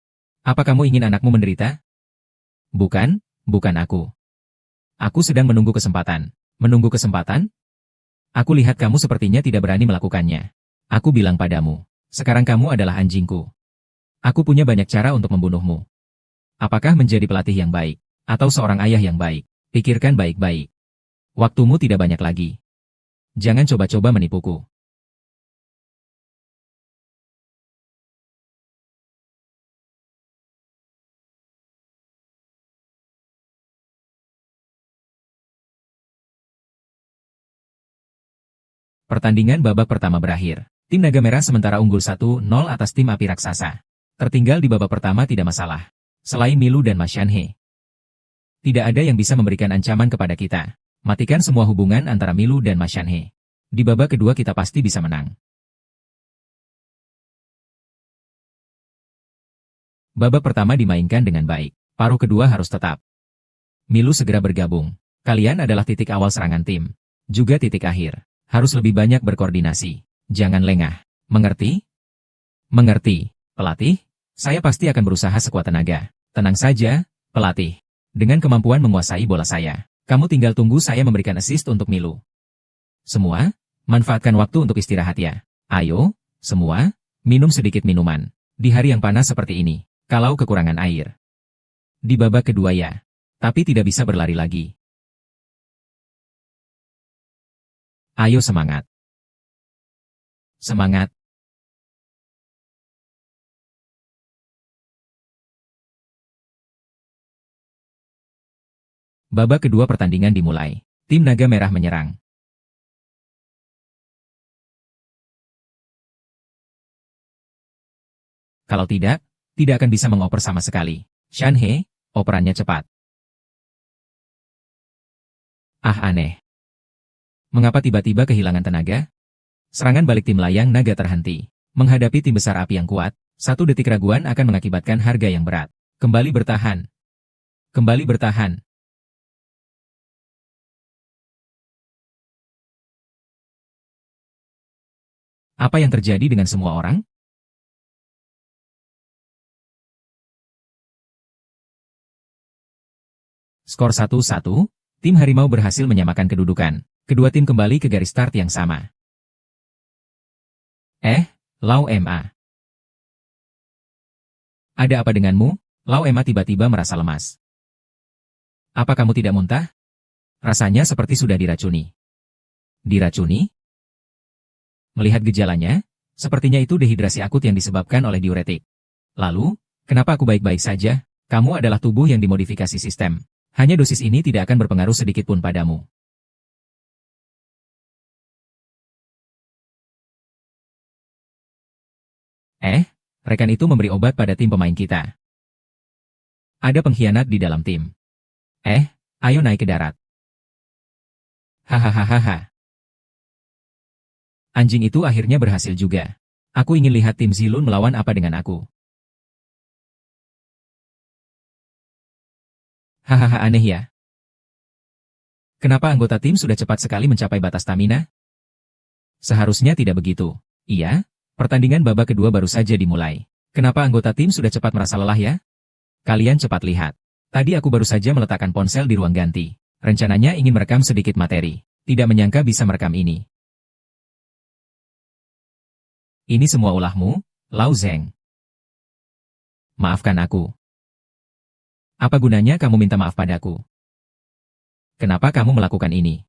Apa kamu ingin anakmu menderita? Bukan, bukan aku. Aku sedang menunggu kesempatan. Menunggu kesempatan? Aku lihat kamu sepertinya tidak berani melakukannya. Aku bilang padamu, sekarang kamu adalah anjingku. Aku punya banyak cara untuk membunuhmu. Apakah menjadi pelatih yang baik, atau seorang ayah yang baik? Pikirkan baik-baik. Waktumu tidak banyak lagi. Jangan coba-coba menipuku. Pertandingan babak pertama berakhir. Tim Naga Merah sementara unggul 1-0 atas tim Api Raksasa. Tertinggal di babak pertama tidak masalah. Selain Milu dan Ma Xianhe, tidak ada yang bisa memberikan ancaman kepada kita. Matikan semua hubungan antara Milu dan Ma Xianhe. Di babak kedua kita pasti bisa menang. Babak pertama dimainkan dengan baik. Paruh kedua harus tetap. Milu segera bergabung. Kalian adalah titik awal serangan tim. Juga titik akhir. Harus lebih banyak berkoordinasi. Jangan lengah. Mengerti? Mengerti. Pelatih, saya pasti akan berusaha sekuat tenaga. Tenang saja, pelatih. Dengan kemampuan menguasai bola saya, kamu tinggal tunggu saya memberikan assist untuk Milu. Semua, manfaatkan waktu untuk istirahat ya. Ayo, semua, minum sedikit minuman. Di hari yang panas seperti ini, kalau kekurangan air. Di babak kedua ya. Tapi tidak bisa berlari lagi. Ayo semangat. Semangat. Babak kedua pertandingan dimulai. Tim Naga Merah menyerang. Kalau tidak akan bisa mengoper sama sekali. Xianhe, operannya cepat. Ah aneh. Mengapa tiba-tiba kehilangan tenaga? Serangan balik tim layang naga terhenti. Menghadapi tim besar api yang kuat, 1 detik raguan akan mengakibatkan harga yang berat. Kembali bertahan. Kembali bertahan. Apa yang terjadi dengan semua orang? Skor 1-1, tim Harimau berhasil menyamakan kedudukan. Kedua tim kembali ke garis start yang sama. Lau Ma. Ada apa denganmu? Lau Ma tiba-tiba merasa lemas. Apa kamu tidak muntah? Rasanya seperti sudah diracuni. Diracuni? Melihat gejalanya, sepertinya itu dehidrasi akut yang disebabkan oleh diuretik. Lalu, kenapa aku baik-baik saja? Kamu adalah tubuh yang dimodifikasi sistem. Hanya dosis ini tidak akan berpengaruh sedikit pun padamu. Rekan itu memberi obat pada tim pemain kita. Ada pengkhianat di dalam tim. Ayo naik ke darat. Hahaha. Anjing itu akhirnya berhasil juga. Aku ingin lihat tim Zilun melawan apa dengan aku. Hahaha aneh ya. Kenapa anggota tim sudah cepat sekali mencapai batas stamina? Seharusnya tidak begitu. Iya, Pertandingan babak kedua baru saja dimulai. Kenapa anggota tim sudah cepat merasa lelah ya? Kalian cepat lihat. Tadi aku baru saja meletakkan ponsel di ruang ganti. Rencananya ingin merekam sedikit materi. Tidak menyangka bisa merekam ini. Ini semua ulahmu, Lao Zeng. Maafkan aku. Apa gunanya kamu minta maaf padaku? Kenapa kamu melakukan ini?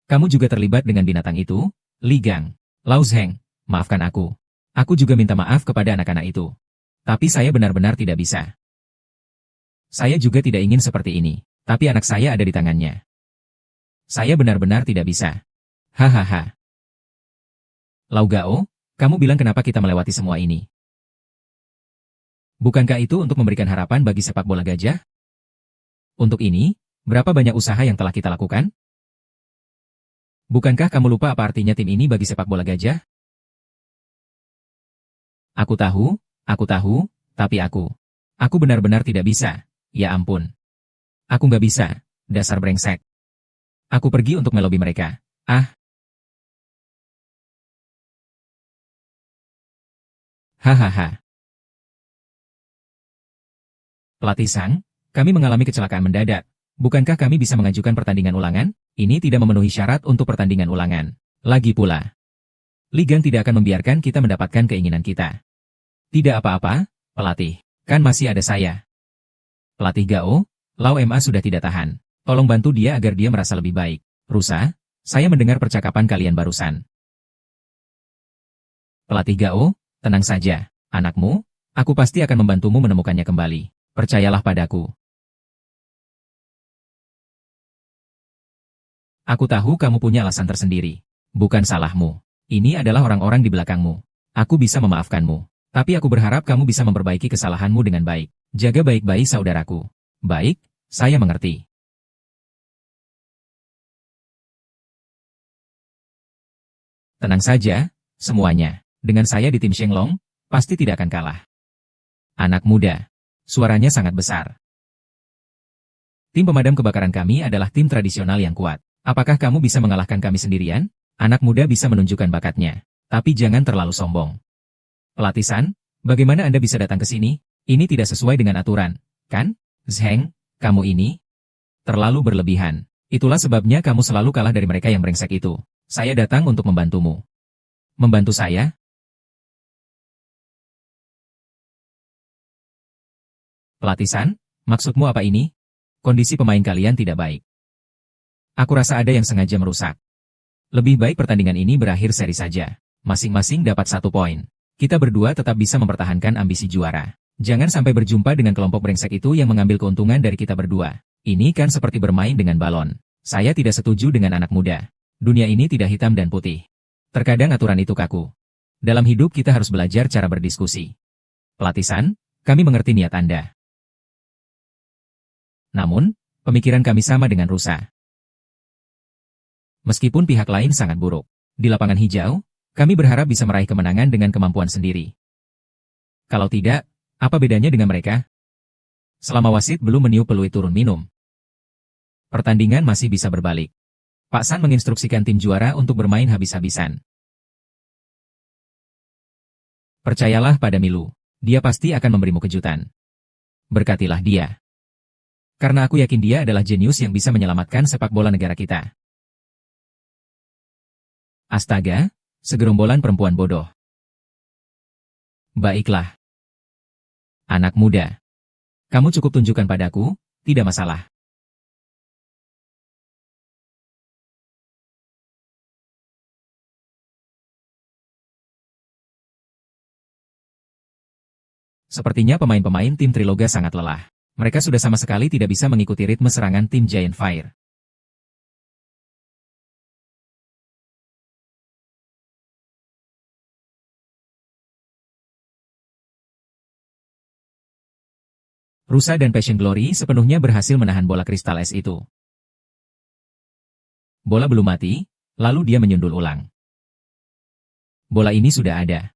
Kamu juga terlibat dengan binatang itu, Li Gang. Lao Zeng, maafkan aku. Aku juga minta maaf kepada anak-anak itu. Tapi saya benar-benar tidak bisa. Saya juga tidak ingin seperti ini, tapi anak saya ada di tangannya. Saya benar-benar tidak bisa. Hahaha. Lao Gao, kamu bilang kenapa kita melewati semua ini? Bukankah itu untuk memberikan harapan bagi sepak bola gajah? Untuk ini, berapa banyak usaha yang telah kita lakukan? Bukankah kamu lupa apa artinya tim ini bagi sepak bola gajah? Aku tahu, tapi aku benar-benar tidak bisa. Ya ampun. Aku nggak bisa, dasar brengsek. Aku pergi untuk melobi mereka. Ah. Hahaha. Pelatih Sang, kami mengalami kecelakaan mendadak. Bukankah kami bisa mengajukan pertandingan ulangan? Ini tidak memenuhi syarat untuk pertandingan ulangan. Lagi pula, Li Gang tidak akan membiarkan kita mendapatkan keinginan kita. Tidak apa-apa, pelatih. Kan masih ada saya. Pelatih Gao, Lao Ma sudah tidak tahan. Tolong bantu dia agar dia merasa lebih baik. Rusa, saya mendengar percakapan kalian barusan. Pelatih Gao, tenang saja. Anakmu, aku pasti akan membantumu menemukannya kembali. Percayalah padaku. Aku tahu kamu punya alasan tersendiri. Bukan salahmu. Ini adalah orang-orang di belakangmu. Aku bisa memaafkanmu. Tapi aku berharap kamu bisa memperbaiki kesalahanmu dengan baik. Jaga baik-baik saudaraku. Baik, saya mengerti. Tenang saja, semuanya. Dengan saya di tim Shenglong, pasti tidak akan kalah. Anak muda. Suaranya sangat besar. Tim pemadam kebakaran kami adalah tim tradisional yang kuat. Apakah kamu bisa mengalahkan kami sendirian? Anak muda bisa menunjukkan bakatnya. Tapi jangan terlalu sombong. Pelatih San, bagaimana Anda bisa datang ke sini? Ini tidak sesuai dengan aturan, kan? Zheng, kamu ini terlalu berlebihan. Itulah sebabnya kamu selalu kalah dari mereka yang brengsek itu. Saya datang untuk membantumu. Membantu saya? Pelatih San, maksudmu apa ini? Kondisi pemain kalian tidak baik. Aku rasa ada yang sengaja merusak. Lebih baik pertandingan ini berakhir seri saja. Masing-masing dapat 1 poin. Kita berdua tetap bisa mempertahankan ambisi juara. Jangan sampai berjumpa dengan kelompok brengsek itu yang mengambil keuntungan dari kita berdua. Ini kan seperti bermain dengan balon. Saya tidak setuju dengan anak muda. Dunia ini tidak hitam dan putih. Terkadang aturan itu kaku. Dalam hidup kita harus belajar cara berdiskusi. Pelatih San, kami mengerti niat Anda. Namun, pemikiran kami sama dengan Rusa. Meskipun pihak lain sangat buruk. Di lapangan hijau, kami berharap bisa meraih kemenangan dengan kemampuan sendiri. Kalau tidak, apa bedanya dengan mereka? Selama wasit belum meniup peluit turun minum, pertandingan masih bisa berbalik. Pak San menginstruksikan tim juara untuk bermain habis-habisan. Percayalah pada Milu, dia pasti akan memberimu kejutan. Berkatilah dia. Karena aku yakin dia adalah jenius yang bisa menyelamatkan sepak bola negara kita. Astaga, segerombolan perempuan bodoh. Baiklah. Anak muda. Kamu cukup tunjukkan padaku, tidak masalah. Sepertinya pemain-pemain tim Triloga sangat lelah. Mereka sudah sama sekali tidak bisa mengikuti ritme serangan tim Giant Fire. Rusa dan Passion Glory sepenuhnya berhasil menahan bola kristal es itu. Bola belum mati, lalu dia menyundul ulang. Bola ini sudah ada.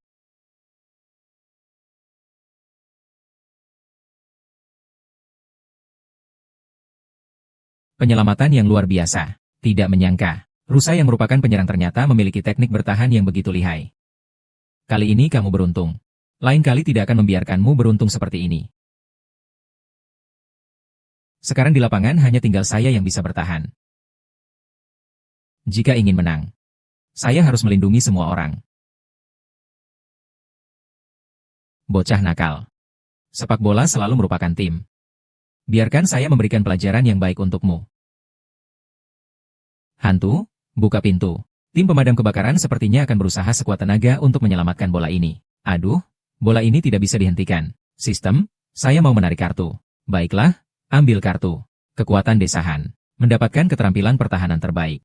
Penyelamatan yang luar biasa. Tidak menyangka, Rusa yang merupakan penyerang ternyata memiliki teknik bertahan yang begitu lihai. Kali ini kamu beruntung. Lain kali tidak akan membiarkanmu beruntung seperti ini. Sekarang di lapangan hanya tinggal saya yang bisa bertahan. Jika ingin menang, saya harus melindungi semua orang. Bocah nakal. Sepak bola selalu merupakan tim. Biarkan saya memberikan pelajaran yang baik untukmu. Hantu, buka pintu. Tim pemadam kebakaran sepertinya akan berusaha sekuat tenaga untuk menyelamatkan bola ini. Aduh, bola ini tidak bisa dihentikan. Sistem, saya mau menarik kartu. Baiklah, ambil kartu. Kekuatan desahan. Mendapatkan keterampilan pertahanan terbaik.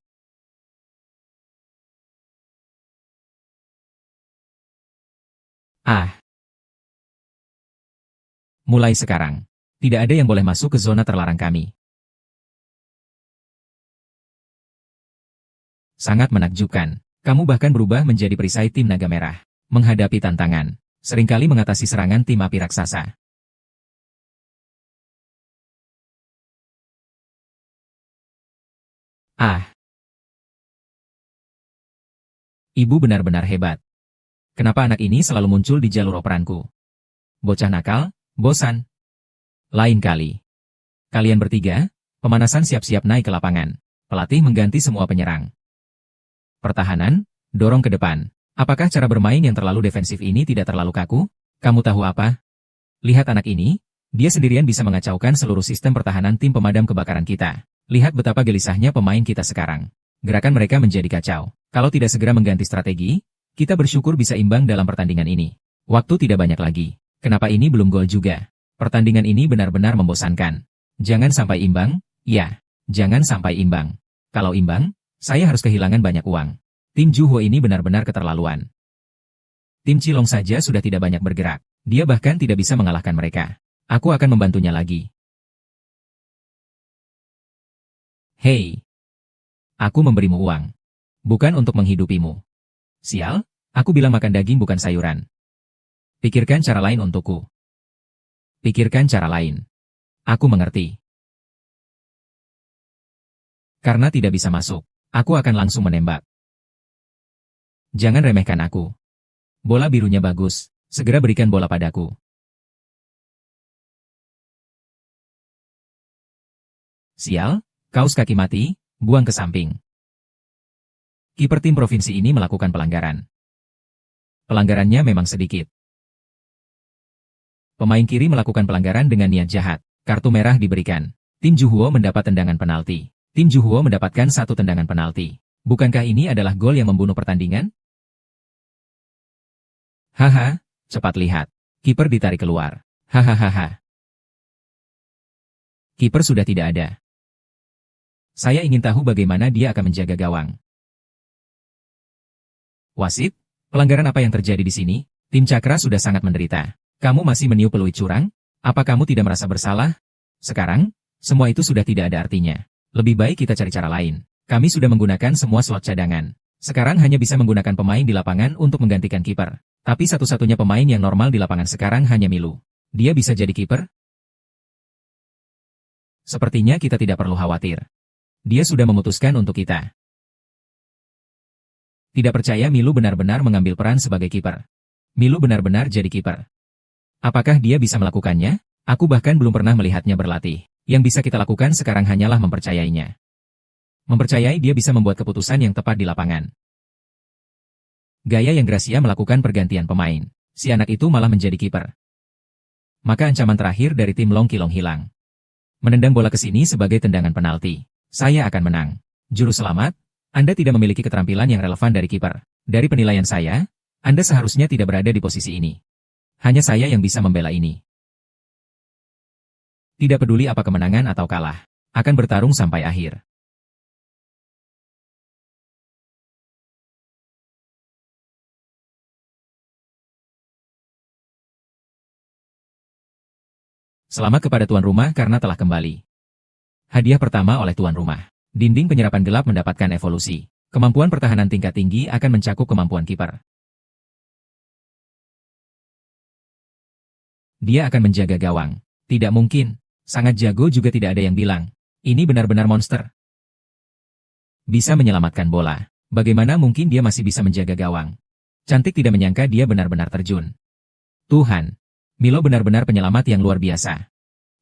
Ah. Mulai sekarang, tidak ada yang boleh masuk ke zona terlarang kami. Sangat menakjubkan. Kamu bahkan berubah menjadi perisai tim naga merah. Menghadapi tantangan. Seringkali mengatasi serangan tim api raksasa. Ah. Ibu benar-benar hebat. Kenapa anak ini selalu muncul di jalur operanku? Bocah nakal, bosan. Lain kali. Kalian bertiga, pemanasan siap-siap naik ke lapangan. Pelatih mengganti semua penyerang. Pertahanan, dorong ke depan. Apakah cara bermain yang terlalu defensif ini tidak terlalu kaku? Kamu tahu apa? Lihat anak ini, dia sendirian bisa mengacaukan seluruh sistem pertahanan tim pemadam kebakaran kita. Lihat betapa gelisahnya pemain kita sekarang. Gerakan mereka menjadi kacau. Kalau tidak segera mengganti strategi, kita bersyukur bisa imbang dalam pertandingan ini. Waktu tidak banyak lagi. Kenapa ini belum gol juga? Pertandingan ini benar-benar membosankan. Jangan sampai imbang, ya. Jangan sampai imbang. Kalau imbang, saya harus kehilangan banyak uang. Tim Juho ini benar-benar keterlaluan. Tim Cilong saja sudah tidak banyak bergerak. Dia bahkan tidak bisa mengalahkan mereka. Aku akan membantunya lagi. Hei. Aku memberimu uang. Bukan untuk menghidupimu. Sial, aku bilang makan daging bukan sayuran. Pikirkan cara lain untukku. Pikirkan cara lain. Aku mengerti. Karena tidak bisa masuk, aku akan langsung menembak. Jangan remehkan aku. Bola birunya bagus, segera berikan bola padaku. Sial, kaos kaki mati, buang ke samping. Kiper tim provinsi ini melakukan pelanggaran. Pelanggarannya memang sedikit. Pemain kiri melakukan pelanggaran dengan niat jahat. Kartu merah diberikan. Tim Juhuo mendapat tendangan penalti. Tim Juhuo mendapatkan satu tendangan penalti. Bukankah ini adalah gol yang membunuh pertandingan? Haha, cepat lihat. Kiper ditarik keluar. Hahaha. Kiper sudah tidak ada. Saya ingin tahu bagaimana dia akan menjaga gawang. Wasit, pelanggaran apa yang terjadi di sini? Tim Cakra sudah sangat menderita. Kamu masih meniup peluit curang? Apa kamu tidak merasa bersalah? Sekarang, semua itu sudah tidak ada artinya. Lebih baik kita cari cara lain. Kami sudah menggunakan semua slot cadangan. Sekarang hanya bisa menggunakan pemain di lapangan untuk menggantikan kiper. Tapi satu-satunya pemain yang normal di lapangan sekarang hanya Milu. Dia bisa jadi kiper? Sepertinya kita tidak perlu khawatir. Dia sudah memutuskan untuk kita. Tidak percaya Milu benar-benar mengambil peran sebagai kiper. Milu benar-benar jadi kiper. Apakah dia bisa melakukannya? Aku bahkan belum pernah melihatnya berlatih. Yang bisa kita lakukan sekarang hanyalah mempercayainya. Mempercayai dia bisa membuat keputusan yang tepat di lapangan. Gaya yang Gracia melakukan pergantian pemain. Si anak itu malah menjadi kiper. Maka ancaman terakhir dari tim Long Kilong hilang. Menendang bola ke sini sebagai tendangan penalti. Saya akan menang. Juru selamat, Anda tidak memiliki keterampilan yang relevan dari kiper. Dari penilaian saya, Anda seharusnya tidak berada di posisi ini. Hanya saya yang bisa membela ini. Tidak peduli apa kemenangan atau kalah, akan bertarung sampai akhir. Selamat kepada tuan rumah karena telah kembali. Hadiah pertama oleh tuan rumah. Dinding penyerapan gelap mendapatkan evolusi. Kemampuan pertahanan tingkat tinggi akan mencakup kemampuan kiper. Dia akan menjaga gawang. Tidak mungkin. Sangat jago juga tidak ada yang bilang. Ini benar-benar monster. Bisa menyelamatkan bola. Bagaimana mungkin dia masih bisa menjaga gawang? Cantik tidak menyangka dia benar-benar terjun. Tuhan, Milo benar-benar penyelamat yang luar biasa.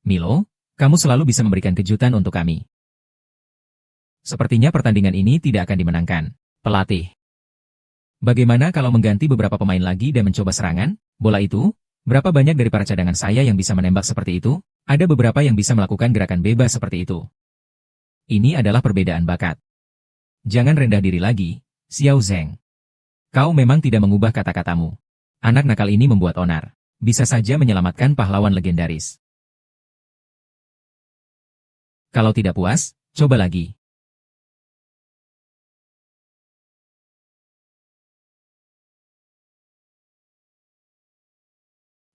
Milo, kamu selalu bisa memberikan kejutan untuk kami. Sepertinya pertandingan ini tidak akan dimenangkan. Pelatih. Bagaimana kalau mengganti beberapa pemain lagi dan mencoba serangan? Bola itu? Berapa banyak dari para cadangan saya yang bisa menembak seperti itu? Ada beberapa yang bisa melakukan gerakan bebas seperti itu. Ini adalah perbedaan bakat. Jangan rendah diri lagi, Xiao Zheng. Kau memang tidak mengubah kata-katamu. Anak nakal ini membuat onar. Bisa saja menyelamatkan pahlawan legendaris. Kalau tidak puas, coba lagi.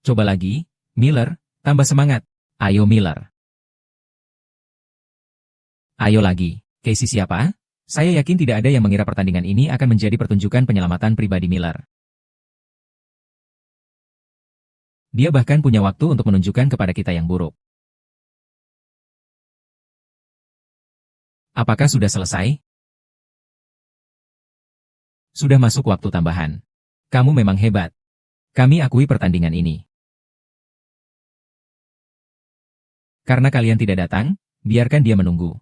Coba lagi, Miller, tambah semangat. Ayo Miller. Ayo lagi. Casey siapa? Saya yakin tidak ada yang mengira pertandingan ini akan menjadi pertunjukan penyelamatan pribadi Miller. Dia bahkan punya waktu untuk menunjukkan kepada kita yang buruk. Apakah sudah selesai? Sudah masuk waktu tambahan. Kamu memang hebat. Kami akui pertandingan ini. Karena kalian tidak datang, biarkan dia menunggu.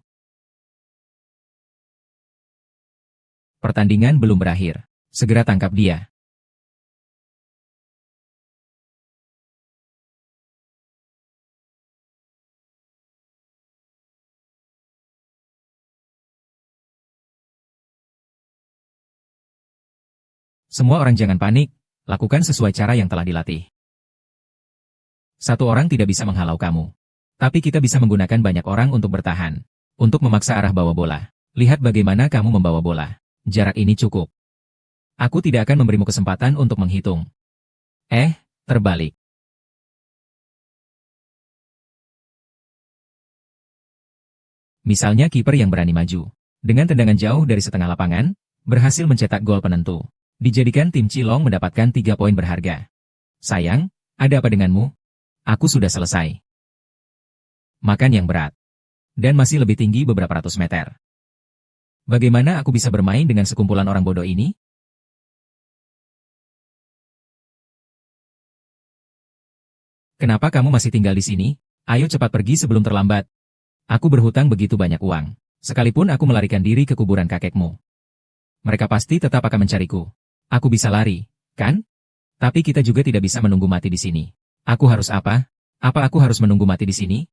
Pertandingan belum berakhir. Segera tangkap dia. Semua orang jangan panik, lakukan sesuai cara yang telah dilatih. Satu orang tidak bisa menghalau kamu. Tapi kita bisa menggunakan banyak orang untuk bertahan. Untuk memaksa arah bawa bola. Lihat bagaimana kamu membawa bola. Jarak ini cukup. Aku tidak akan memberimu kesempatan untuk menghitung. Terbalik. Misalnya kiper yang berani maju. Dengan tendangan jauh dari setengah lapangan, berhasil mencetak gol penentu. Dijadikan tim Cilong mendapatkan 3 poin berharga. Sayang, ada apa denganmu? Aku sudah selesai. Makan yang berat. Dan masih lebih tinggi beberapa ratus meter. Bagaimana aku bisa bermain dengan sekumpulan orang bodoh ini? Kenapa kamu masih tinggal di sini? Ayo cepat pergi sebelum terlambat. Aku berhutang begitu banyak uang. Sekalipun aku melarikan diri ke kuburan kakekmu. Mereka pasti tetap akan mencariku. Aku bisa lari, kan? Tapi kita juga tidak bisa menunggu mati di sini. Aku harus apa? Apa aku harus menunggu mati di sini?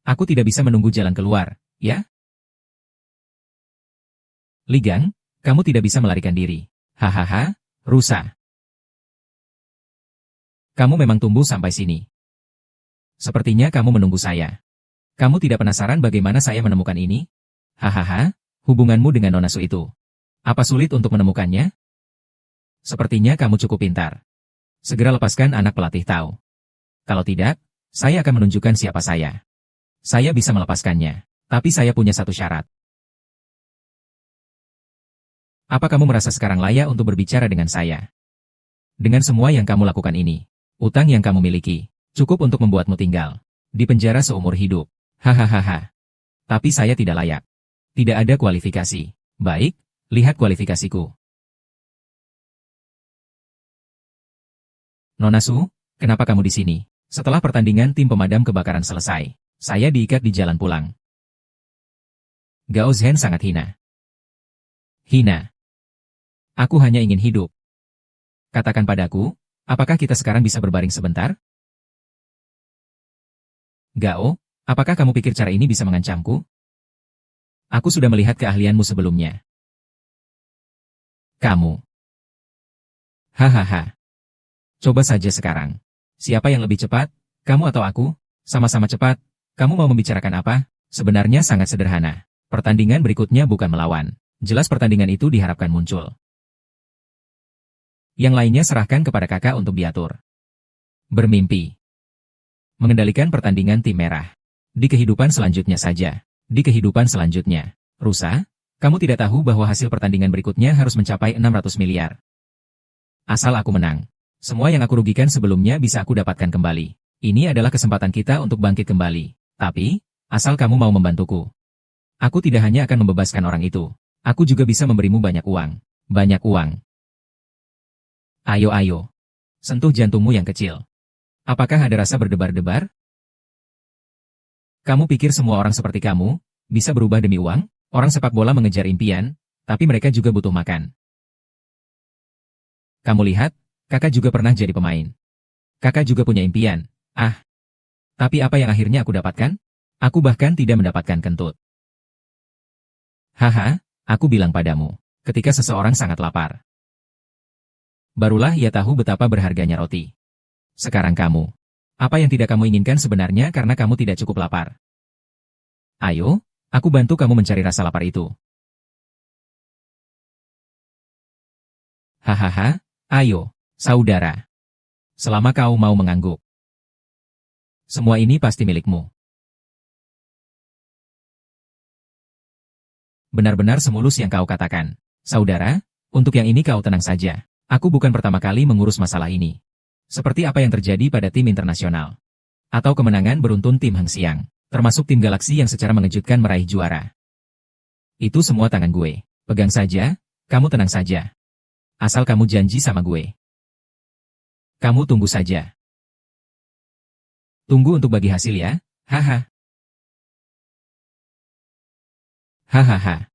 Aku tidak bisa menunggu jalan keluar, ya? Ligang, kamu tidak bisa melarikan diri. Hahaha, rusa. Kamu memang tumbuh sampai sini. Sepertinya kamu menunggu saya. Kamu tidak penasaran bagaimana saya menemukan ini? Hahaha, hubunganmu dengan Nona Su itu. Apa sulit untuk menemukannya? Sepertinya kamu cukup pintar. Segera lepaskan anak pelatih tahu. Kalau tidak, saya akan menunjukkan siapa saya. Saya bisa melepaskannya, tapi saya punya satu syarat. Apa kamu merasa sekarang layak untuk berbicara dengan saya? Dengan semua yang kamu lakukan ini, utang yang kamu miliki, cukup untuk membuatmu tinggal di penjara seumur hidup. Hahaha. Tapi saya tidak layak. Tidak ada kualifikasi. Baik, lihat kualifikasiku. Nona Su, kenapa kamu di sini? Setelah pertandingan tim pemadam kebakaran selesai, saya diikat di jalan pulang. Gao Zhen sangat hina. Hina. Aku hanya ingin hidup. Katakan padaku, apakah kita sekarang bisa berbaring sebentar? Gao, apakah kamu pikir cara ini bisa mengancamku? Aku sudah melihat keahlianmu sebelumnya. Kamu. Hahaha. Coba saja sekarang. Siapa yang lebih cepat, kamu atau aku? Sama-sama cepat. Kamu mau membicarakan apa? Sebenarnya sangat sederhana. Pertandingan berikutnya bukan melawan. Jelas pertandingan itu diharapkan muncul. Yang lainnya serahkan kepada kakak untuk diatur. Bermimpi. Mengendalikan pertandingan tim merah. Di kehidupan selanjutnya saja. Di kehidupan selanjutnya. Rusa, kamu tidak tahu bahwa hasil pertandingan berikutnya harus mencapai 600 miliar. Asal aku menang. Semua yang aku rugikan sebelumnya bisa aku dapatkan kembali. Ini adalah kesempatan kita untuk bangkit kembali. Tapi, asal kamu mau membantuku. Aku tidak hanya akan membebaskan orang itu. Aku juga bisa memberimu banyak uang. Banyak uang. Ayo. Sentuh jantungmu yang kecil. Apakah ada rasa berdebar-debar? Kamu pikir semua orang seperti kamu bisa berubah demi uang? Orang sepak bola mengejar impian, tapi mereka juga butuh makan. Kamu lihat, kakak juga pernah jadi pemain. Kakak juga punya impian. Tapi apa yang akhirnya aku dapatkan? Aku bahkan tidak mendapatkan kentut. Haha, aku bilang padamu, ketika seseorang sangat lapar. Barulah ia tahu betapa berharganya roti. Sekarang kamu. Apa yang tidak kamu inginkan sebenarnya karena kamu tidak cukup lapar? Ayo, aku bantu kamu mencari rasa lapar itu. Hahaha, ayo, saudara. Selama kau mau mengangguk. Semua ini pasti milikmu. Benar-benar semulus yang kau katakan. Saudara, untuk yang ini kau tenang saja. Aku bukan pertama kali mengurus masalah ini. Seperti apa yang terjadi pada tim internasional. Atau kemenangan beruntun tim Hang Xiang. Termasuk tim Galaksi yang secara mengejutkan meraih juara. Itu semua tangan gue. Pegang saja, kamu tenang saja. Asal kamu janji sama gue. Kamu tunggu saja. Tunggu untuk bagi hasil ya, haha. Hahaha.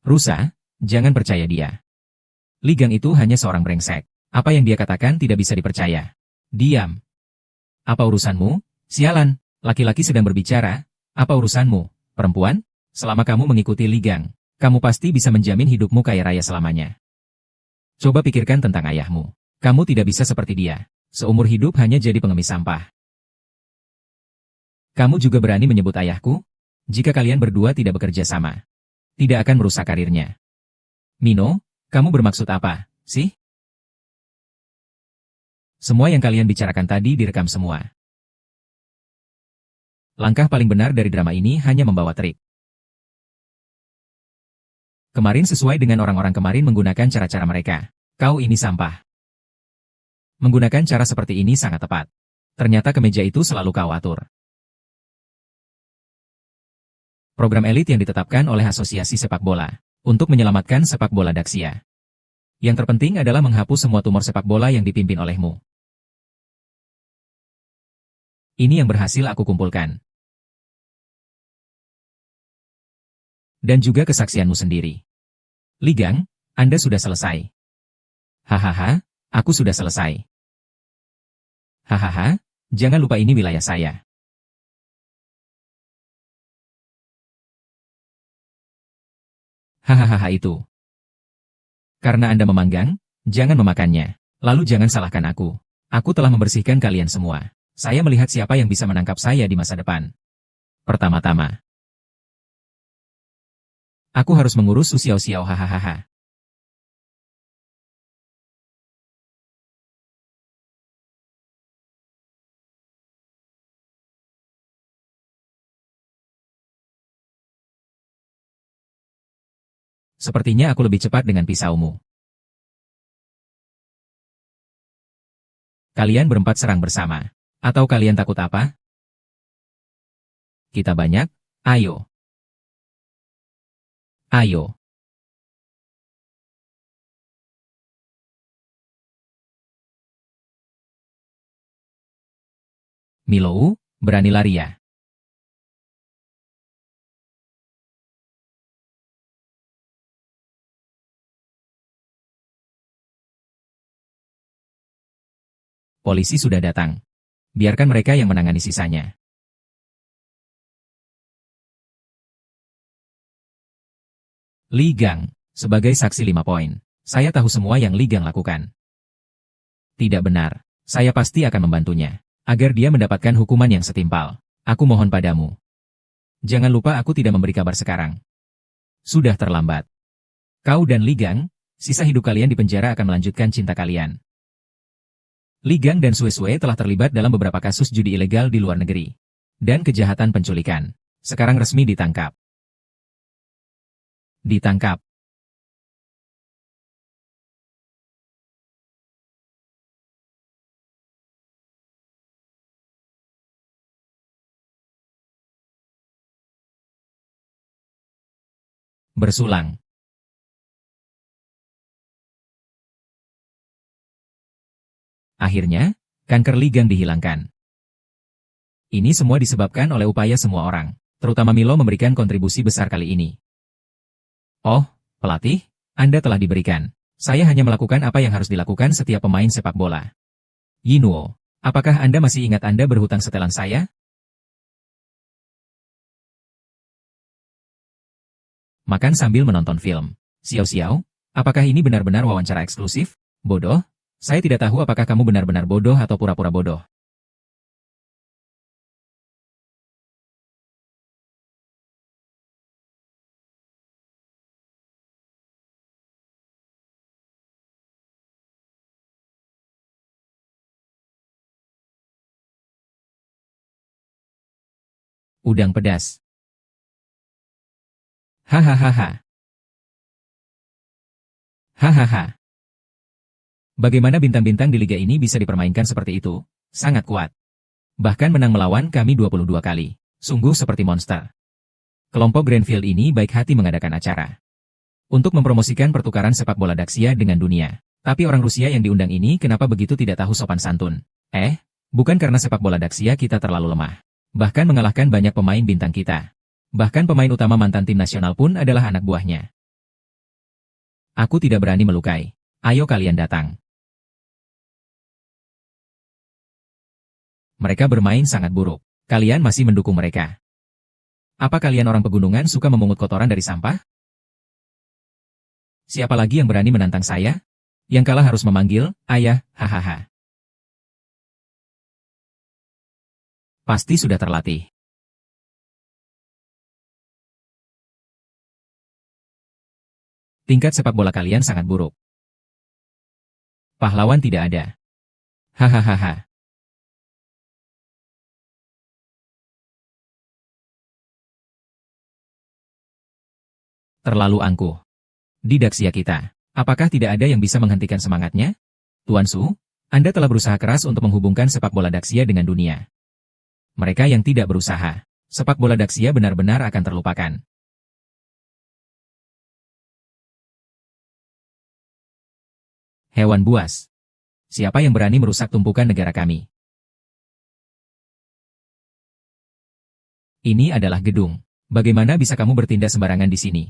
Rusa, jangan percaya dia. Li Gang itu hanya seorang brengsek. Apa yang dia katakan tidak bisa dipercaya. Diam. Apa urusanmu? Sialan, laki-laki sedang berbicara. Apa urusanmu, perempuan? Selama kamu mengikuti Li Gang, kamu pasti bisa menjamin hidupmu kaya raya selamanya. Coba pikirkan tentang ayahmu. Kamu tidak bisa seperti dia. Seumur hidup hanya jadi pengemis sampah. Kamu juga berani menyebut ayahku? Jika kalian berdua tidak bekerja sama, tidak akan merusak karirnya. Mino, kamu bermaksud apa, sih? Semua yang kalian bicarakan tadi direkam semua. Langkah paling benar dari drama ini hanya membawa trik. Kemarin sesuai dengan orang-orang kemarin menggunakan cara-cara mereka. Kau ini sampah. Menggunakan cara seperti ini sangat tepat. Ternyata kemeja itu selalu kau atur. Program elit yang ditetapkan oleh Asosiasi Sepak Bola untuk menyelamatkan sepak bola Daxia. Yang terpenting adalah menghapus semua tumor sepak bola yang dipimpin olehmu. Ini yang berhasil aku kumpulkan. Dan juga kesaksianmu sendiri. Li Gang, Anda sudah selesai. Hahaha, aku sudah selesai. Hahaha, jangan lupa ini wilayah saya. Hahaha itu. Karena Anda memanggang, jangan memakannya. Lalu jangan salahkan aku. Aku telah membersihkan kalian semua. Saya melihat siapa yang bisa menangkap saya di masa depan. Pertama-tama, aku harus mengurus Su Xiao hahaha. Sepertinya aku lebih cepat dengan pisaumu. Kalian berempat serang bersama. Atau kalian takut apa? Kita banyak? Ayo. Ayo. Milou, berani lari ya? Polisi sudah datang. Biarkan mereka yang menangani sisanya. Li Gang, sebagai saksi 5 poin. Saya tahu semua yang Li Gang lakukan. Tidak benar. Saya pasti akan membantunya. Agar dia mendapatkan hukuman yang setimpal. Aku mohon padamu. Jangan lupa aku tidak memberi kabar sekarang. Sudah terlambat. Kau dan Li Gang, sisa hidup kalian di penjara akan melanjutkan cinta kalian. Li Gang dan Sue Sue telah terlibat dalam beberapa kasus judi ilegal di luar negeri. Dan kejahatan penculikan. Sekarang resmi ditangkap. Ditangkap. Bersulang. Akhirnya, kanker ligang dihilangkan. Ini semua disebabkan oleh upaya semua orang, terutama Milo memberikan kontribusi besar kali ini. Oh, pelatih, Anda telah diberikan. Saya hanya melakukan apa yang harus dilakukan setiap pemain sepak bola. Yinuo, apakah Anda masih ingat Anda berhutang setelan saya? Makan sambil menonton film. Xiao Xiao, apakah ini benar-benar wawancara eksklusif? Bodoh? Saya tidak tahu apakah kamu benar-benar bodoh atau pura-pura bodoh. Udang pedas. Hahaha. Hahaha. Bagaimana bintang-bintang di liga ini bisa dipermainkan seperti itu? Sangat kuat. Bahkan menang melawan kami 22 kali. Sungguh seperti monster. Kelompok Grandfield ini baik hati mengadakan acara untuk mempromosikan pertukaran sepak bola Daxia dengan dunia. Tapi orang Rusia yang diundang ini kenapa begitu tidak tahu sopan santun? Bukan karena sepak bola Daxia kita terlalu lemah. Bahkan mengalahkan banyak pemain bintang kita. Bahkan pemain utama mantan tim nasional pun adalah anak buahnya. Aku tidak berani melukai. Ayo kalian datang. Mereka bermain sangat buruk. Kalian masih mendukung mereka. Apa kalian orang pegunungan suka memungut kotoran dari sampah? Siapa lagi yang berani menantang saya? Yang kalah harus memanggil, ayah, hahaha. Pasti sudah terlatih. Tingkat sepak bola kalian sangat buruk. Pahlawan tidak ada. Hahaha. Terlalu angkuh. Di Daxia kita, apakah tidak ada yang bisa menghentikan semangatnya? Tuan Su, Anda telah berusaha keras untuk menghubungkan sepak bola Daxia dengan dunia. Mereka yang tidak berusaha, sepak bola Daxia benar-benar akan terlupakan. Hewan buas. Siapa yang berani merusak tumpukan negara kami? Ini adalah gedung. Bagaimana bisa kamu bertindak sembarangan di sini?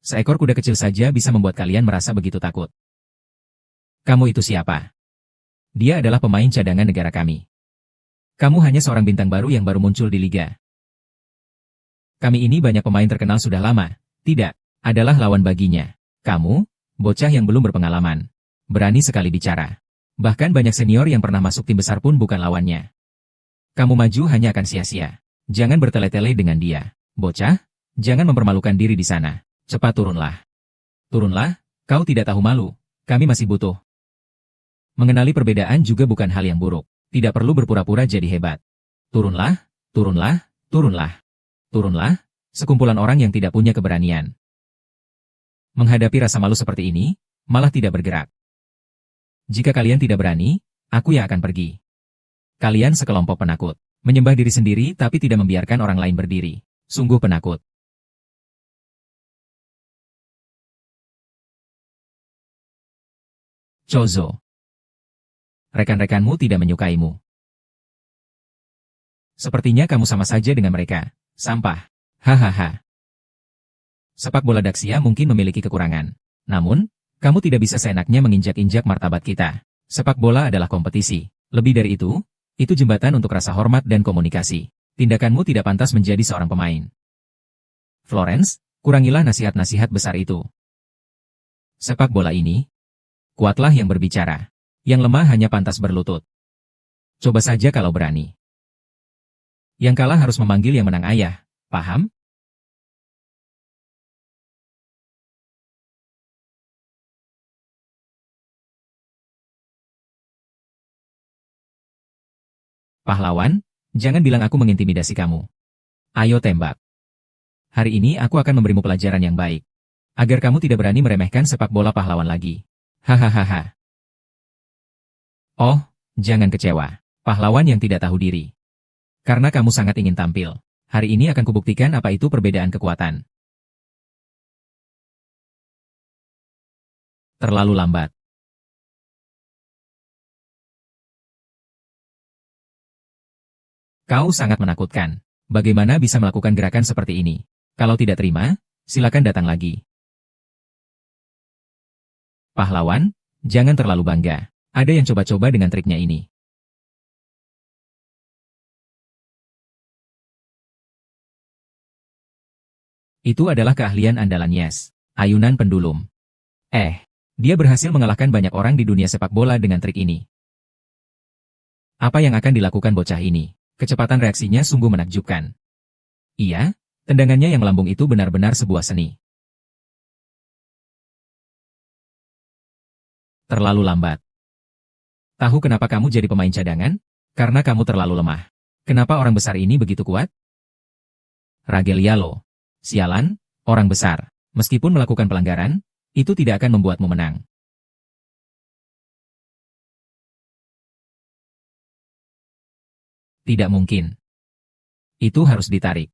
Seekor kuda kecil saja bisa membuat kalian merasa begitu takut. Kamu itu siapa? Dia adalah pemain cadangan negara kami. Kamu hanya seorang bintang baru yang baru muncul di liga. Kami ini banyak pemain terkenal sudah lama. Tidak, adalah lawan baginya. Kamu, bocah yang belum berpengalaman. Berani sekali bicara. Bahkan banyak senior yang pernah masuk tim besar pun bukan lawannya. Kamu maju hanya akan sia-sia. Jangan bertele-tele dengan dia. Bocah, jangan mempermalukan diri di sana. Cepat turunlah. Turunlah, kau tidak tahu malu. Kami masih butuh. Mengenali perbedaan juga bukan hal yang buruk. Tidak perlu berpura-pura jadi hebat. Turunlah, turunlah, turunlah. Turunlah, sekumpulan orang yang tidak punya keberanian. Menghadapi rasa malu seperti ini, malah tidak bergerak. Jika kalian tidak berani, aku yang akan pergi. Kalian sekelompok penakut. Menyembah diri sendiri tapi tidak membiarkan orang lain berdiri. Sungguh penakut. Chozo. Rekan-rekanmu tidak menyukaimu. Sepertinya kamu sama saja dengan mereka. Sampah. Hahaha. Sepak bola Daxia mungkin memiliki kekurangan. Namun, kamu tidak bisa seenaknya menginjak-injak martabat kita. Sepak bola adalah kompetisi. Lebih dari itu jembatan untuk rasa hormat dan komunikasi. Tindakanmu tidak pantas menjadi seorang pemain. Florence, kurangilah nasihat-nasihat besar itu. Sepak bola ini, kuatlah yang berbicara. Yang lemah hanya pantas berlutut. Coba saja kalau berani. Yang kalah harus memanggil yang menang ayah. Paham? Pahlawan, jangan bilang aku mengintimidasi kamu. Ayo tembak. Hari ini aku akan memberimu pelajaran yang baik. Agar kamu tidak berani meremehkan sepak bola pahlawan lagi. Hahaha. Oh, jangan kecewa. Pahlawan yang tidak tahu diri. Karena kamu sangat ingin tampil. Hari ini akan kubuktikan apa itu perbedaan kekuatan. Terlalu lambat. Kau sangat menakutkan. Bagaimana bisa melakukan gerakan seperti ini? Kalau tidak terima, silakan datang lagi. Pahlawan, jangan terlalu bangga. Ada yang coba-coba dengan triknya ini. Itu adalah keahlian andalan Yes. Ayunan pendulum. Dia berhasil mengalahkan banyak orang di dunia sepak bola dengan trik ini. Apa yang akan dilakukan bocah ini? Kecepatan reaksinya sungguh menakjubkan. Iya, tendangannya yang melambung itu benar-benar sebuah seni. Terlalu lambat. Tahu kenapa kamu jadi pemain cadangan? Karena kamu terlalu lemah. Kenapa orang besar ini begitu kuat? Ragelialo. Sialan, orang besar. Meskipun melakukan pelanggaran, itu tidak akan membuatmu menang. Tidak mungkin. Itu harus ditarik.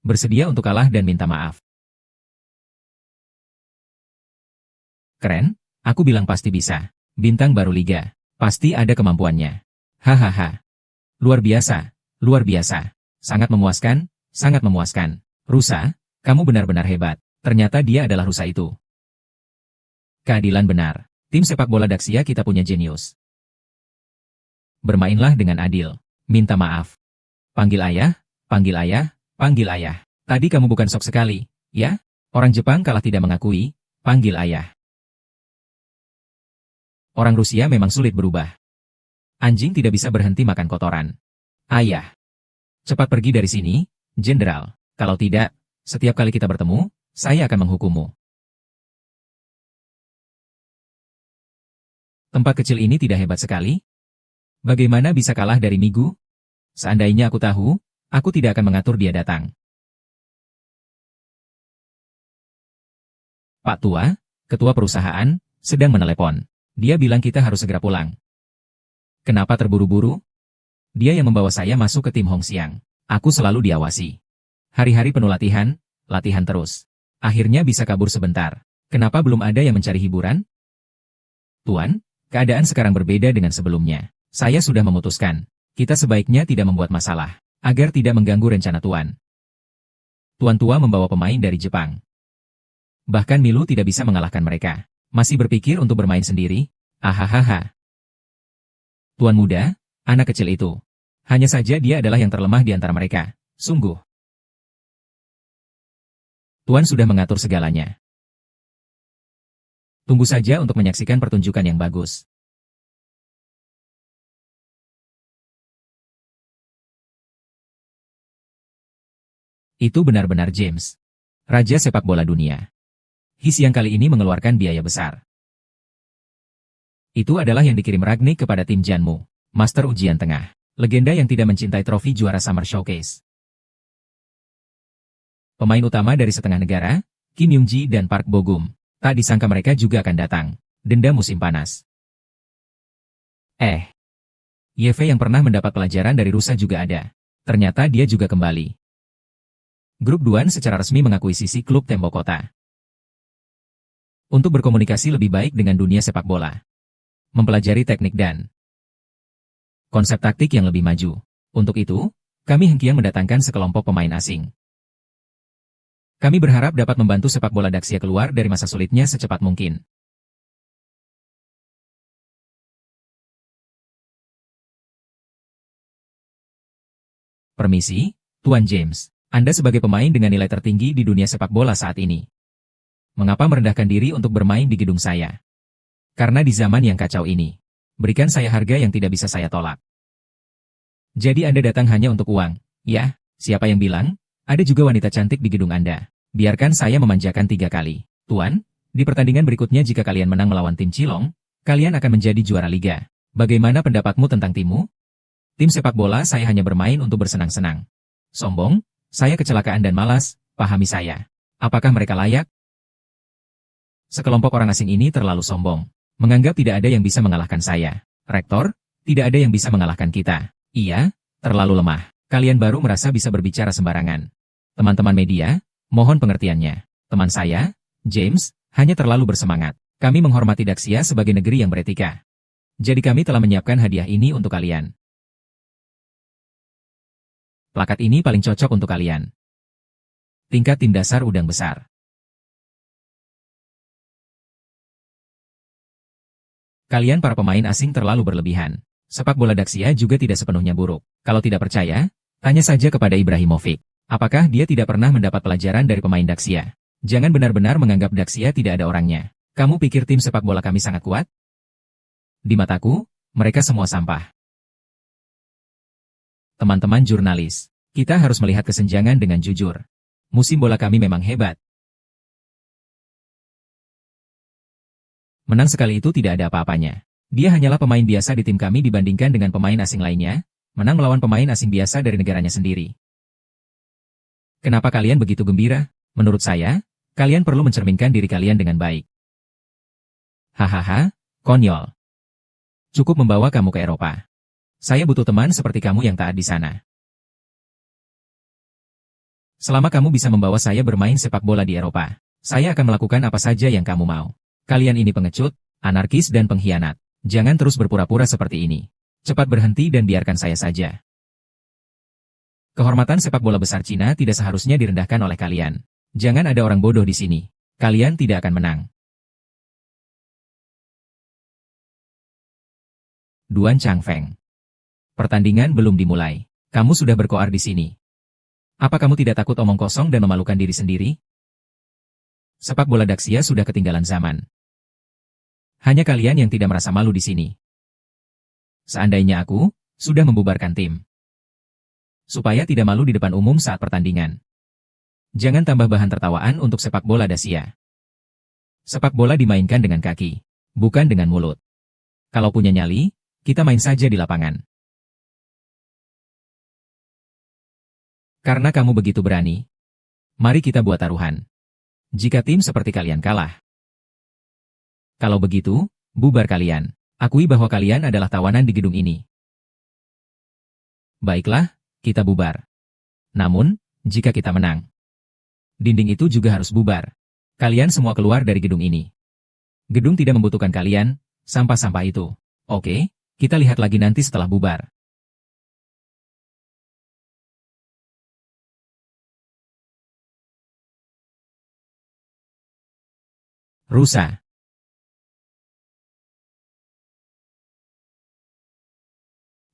Bersedia untuk kalah dan minta maaf. Keren, aku bilang pasti bisa. Bintang baru liga. Pasti ada kemampuannya. Hahaha. Luar biasa, luar biasa. Sangat memuaskan, sangat memuaskan. Rusa, kamu benar-benar hebat. Ternyata dia adalah rusa itu. Keadilan benar. Tim sepak bola Daxia kita punya jenius. Bermainlah dengan adil. Minta maaf. Panggil ayah, panggil ayah, panggil ayah. Tadi kamu bukan sok sekali, ya? Orang Jepang kalah tidak mengakui, panggil ayah. Orang Rusia memang sulit berubah. Anjing tidak bisa berhenti makan kotoran. Ayah. Cepat pergi dari sini, Jenderal. Kalau tidak, setiap kali kita bertemu, saya akan menghukummu. Tempat kecil ini tidak hebat sekali? Bagaimana bisa kalah dari Migu? Seandainya aku tahu, aku tidak akan mengatur dia datang. Pak Tua, ketua perusahaan, sedang menelepon. Dia bilang kita harus segera pulang. Kenapa terburu-buru? Dia yang membawa saya masuk ke tim Hongxiang. Aku selalu diawasi. Hari-hari penuh latihan, latihan terus. Akhirnya bisa kabur sebentar. Kenapa belum ada yang mencari hiburan? Tuan, keadaan sekarang berbeda dengan sebelumnya. Saya sudah memutuskan. Kita sebaiknya tidak membuat masalah, agar tidak mengganggu rencana Tuan. Tuan tua membawa pemain dari Jepang. Bahkan Milu tidak bisa mengalahkan mereka. Masih berpikir untuk bermain sendiri? Ahahaha. Tuan muda, anak kecil itu. Hanya saja dia adalah yang terlemah di antara mereka. Sungguh. Tuan sudah mengatur segalanya. Tunggu saja untuk menyaksikan pertunjukan yang bagus. Itu benar-benar James. Raja sepak bola dunia. His yang kali ini mengeluarkan biaya besar. Itu adalah yang dikirim Ragnik kepada tim Janmu, Master Ujian Tengah, legenda yang tidak mencintai trofi juara Summer Showcase. Pemain utama dari setengah negara, Kim Young-ji dan Park Bo-gum, tak disangka mereka juga akan datang. Denda musim panas. YV yang pernah mendapat pelajaran dari Rusa juga ada. Ternyata dia juga kembali. Grup Duan secara resmi mengakui sisi klub Tembok Kota. Untuk berkomunikasi lebih baik dengan dunia sepak bola. Mempelajari teknik dan konsep taktik yang lebih maju. Untuk itu, kami Hengkiang mendatangkan sekelompok pemain asing. Kami berharap dapat membantu sepak bola Daxia keluar dari masa sulitnya secepat mungkin. Permisi, Tuan James. Anda sebagai pemain dengan nilai tertinggi di dunia sepak bola saat ini. Mengapa merendahkan diri untuk bermain di gedung saya? Karena di zaman yang kacau ini, berikan saya harga yang tidak bisa saya tolak. Jadi Anda datang hanya untuk uang, ya? Siapa yang bilang? Ada juga wanita cantik di gedung Anda. Biarkan saya memanjakan 3 kali. Tuan, di pertandingan berikutnya jika kalian menang melawan tim Cilong, kalian akan menjadi juara liga. Bagaimana pendapatmu tentang timmu? Tim sepak bola saya hanya bermain untuk bersenang-senang. Sombong? Saya kecelakaan dan malas, pahami saya. Apakah mereka layak? Sekelompok orang asing ini terlalu sombong. Menganggap tidak ada yang bisa mengalahkan saya. Rektor, tidak ada yang bisa mengalahkan kita. Iya, terlalu lemah. Kalian baru merasa bisa berbicara sembarangan. Teman-teman media, Mohon pengertiannya. Teman saya, James, hanya terlalu bersemangat. Kami menghormati Daxia sebagai negeri yang beretika. Jadi kami telah menyiapkan hadiah ini untuk kalian. Plakat ini paling cocok untuk kalian. Tingkat tim dasar udang besar. Kalian para pemain asing terlalu berlebihan. Sepak bola Daxia juga tidak sepenuhnya buruk. Kalau tidak percaya, tanya saja kepada Ibrahimovic. Apakah dia tidak pernah mendapat pelajaran dari pemain Daxia? Jangan benar-benar menganggap Daxia tidak ada orangnya. Kamu pikir tim sepak bola kami sangat kuat? Di mataku, mereka semua sampah. Teman-teman jurnalis, kita harus melihat kesenjangan dengan jujur. Musim bola kami memang hebat. Menang sekali itu tidak ada apa-apanya. Dia hanyalah pemain biasa di tim kami dibandingkan dengan pemain asing lainnya, menang melawan pemain asing biasa dari negaranya sendiri. Kenapa kalian begitu gembira? Menurut saya, kalian perlu mencerminkan diri kalian dengan baik. Hahaha, konyol. Cukup membawa kamu ke Eropa. Saya butuh teman seperti kamu yang taat di sana. Selama kamu bisa membawa saya bermain sepak bola di Eropa, saya akan melakukan apa saja yang kamu mau. Kalian ini pengecut, anarkis dan pengkhianat. Jangan terus berpura-pura seperti ini. Cepat berhenti dan biarkan saya saja. Kehormatan sepak bola besar Cina tidak seharusnya direndahkan oleh kalian. Jangan ada orang bodoh di sini. Kalian tidak akan menang. Duan Changfeng. Pertandingan belum dimulai. Kamu sudah berkoar di sini. Apa kamu tidak takut omong kosong dan memalukan diri sendiri? Sepak bola Daxia sudah ketinggalan zaman. Hanya kalian yang tidak merasa malu di sini. Seandainya aku sudah membubarkan tim. Supaya tidak malu di depan umum saat pertandingan. Jangan tambah bahan tertawaan untuk sepak bola Daxia. Sepak bola dimainkan dengan kaki, bukan dengan mulut. Kalau punya nyali, kita main saja di lapangan. Karena kamu begitu berani, mari kita buat taruhan. Jika tim seperti kalian kalah. Kalau begitu, bubar kalian. Akui bahwa kalian adalah tawanan di gedung ini. Baiklah, kita bubar. Namun, jika kita menang, dinding itu juga harus bubar. Kalian semua keluar dari gedung ini. Gedung tidak membutuhkan kalian, sampah-sampah itu. Oke, kita lihat lagi nanti setelah bubar. Rusa.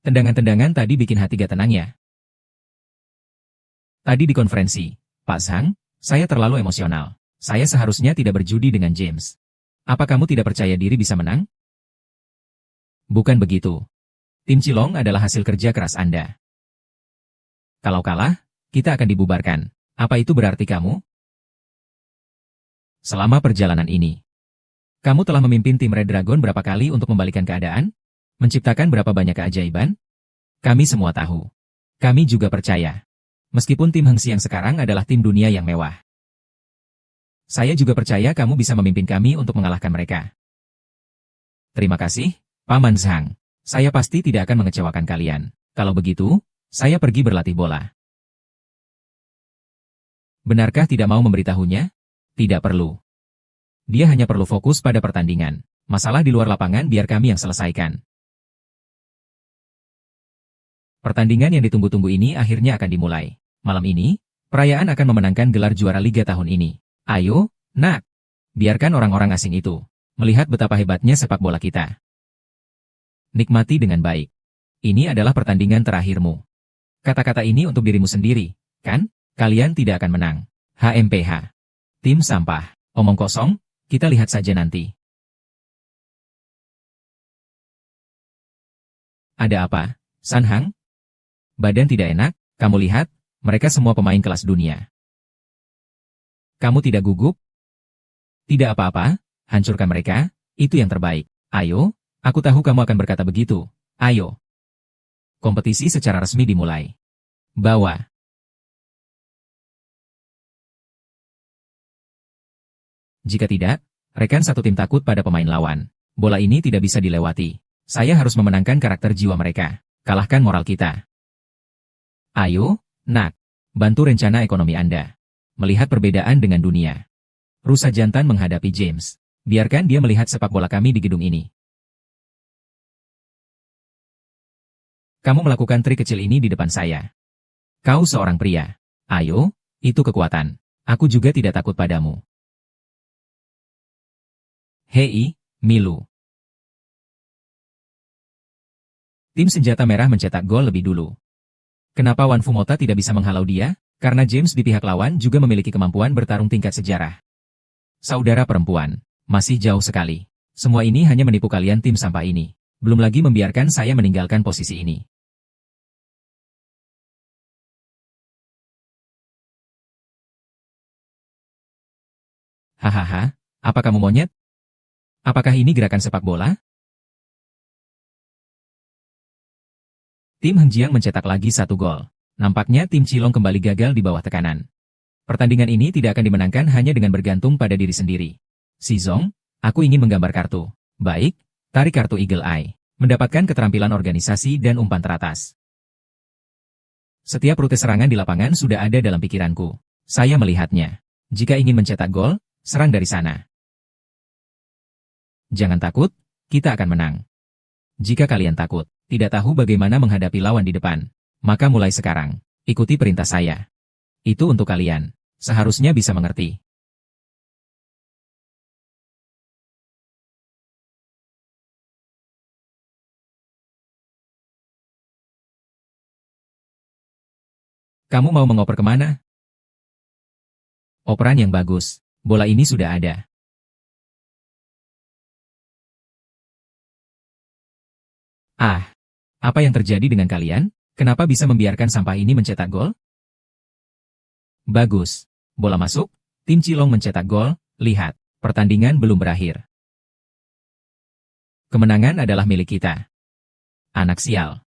Tendangan-tendangan tadi bikin hati gak tenang ya. Tadi di konferensi, Pak Zhang, saya terlalu emosional. Saya seharusnya tidak berjudi dengan James. Apa kamu tidak percaya diri bisa menang? Bukan begitu. Tim Cilong adalah hasil kerja keras Anda. Kalau kalah, kita akan dibubarkan. Apa itu berarti kamu? Selama perjalanan ini, kamu telah memimpin tim Red Dragon berapa kali untuk membalikan keadaan? Menciptakan berapa banyak keajaiban? Kami semua tahu. Kami juga percaya. Meskipun tim Hengsi yang sekarang adalah tim dunia yang mewah. Saya juga percaya kamu bisa memimpin kami untuk mengalahkan mereka. Terima kasih, Paman Zhang. Saya pasti tidak akan mengecewakan kalian. Kalau begitu, saya pergi berlatih bola. Benarkah tidak mau memberitahunya? Tidak perlu. Dia hanya perlu fokus pada pertandingan. Masalah di luar lapangan biar kami yang selesaikan. Pertandingan yang ditunggu-tunggu ini akhirnya akan dimulai. Malam ini, perayaan akan memenangkan gelar juara Liga tahun ini. Ayo, nak. Biarkan orang-orang asing itu melihat betapa hebatnya sepak bola kita. Nikmati dengan baik. Ini adalah pertandingan terakhirmu. Kata-kata ini untuk dirimu sendiri, kan? Kalian tidak akan menang. HMPH. Tim sampah. Omong kosong, kita lihat saja nanti. Ada apa, Sanhang? Badan tidak enak, kamu lihat, mereka semua pemain kelas dunia. Kamu tidak gugup? Tidak apa-apa, hancurkan mereka, itu yang terbaik. Ayo, aku tahu kamu akan berkata begitu. Ayo. Kompetisi secara resmi dimulai. Bawa. Jika tidak, rekan satu tim takut pada pemain lawan. Bola ini tidak bisa dilewati. Saya harus memenangkan karakter jiwa mereka. Kalahkan moral kita. Ayo, nak. Bantu rencana ekonomi Anda. melihat perbedaan dengan dunia. Rusa jantan menghadapi James. Biarkan dia melihat sepak bola kami di gedung ini. Kamu melakukan trik kecil ini di depan saya. Kau seorang pria. Ayo, itu kekuatan. Aku juga tidak takut padamu. Hei, Milu. Tim senjata merah mencetak gol lebih dulu. Kenapa Wan Fumota tidak bisa menghalau dia? Karena James di pihak lawan juga memiliki kemampuan bertarung tingkat sejarah. Saudara perempuan, masih jauh sekali. Semua ini hanya menipu kalian tim sampah ini. Belum lagi membiarkan saya meninggalkan posisi ini. Hahaha, apa kamu monyet? Apakah ini gerakan sepak bola? Tim Hengjiang mencetak lagi satu gol. Nampaknya tim Cilong kembali gagal di bawah tekanan. Pertandingan ini tidak akan dimenangkan hanya dengan bergantung pada diri sendiri. Si Zong, aku ingin menggambar kartu. Baik, tarik kartu Eagle Eye. Mendapatkan keterampilan organisasi dan umpan teratas. Setiap rute serangan di lapangan sudah ada dalam pikiranku. Saya melihatnya. Jika ingin mencetak gol, serang dari sana. Jangan takut, kita akan menang. Jika kalian takut, tidak tahu bagaimana menghadapi lawan di depan, maka mulai sekarang, ikuti perintah saya. Itu untuk kalian. Seharusnya bisa mengerti. Kamu mau mengoper kemana? Operan yang bagus. Bola ini sudah ada. Ah, apa yang terjadi dengan kalian? Kenapa bisa membiarkan sampah ini mencetak gol? Bagus. Bola masuk, tim Cilong mencetak gol, lihat, pertandingan belum berakhir. Kemenangan adalah milik kita. Anak sial.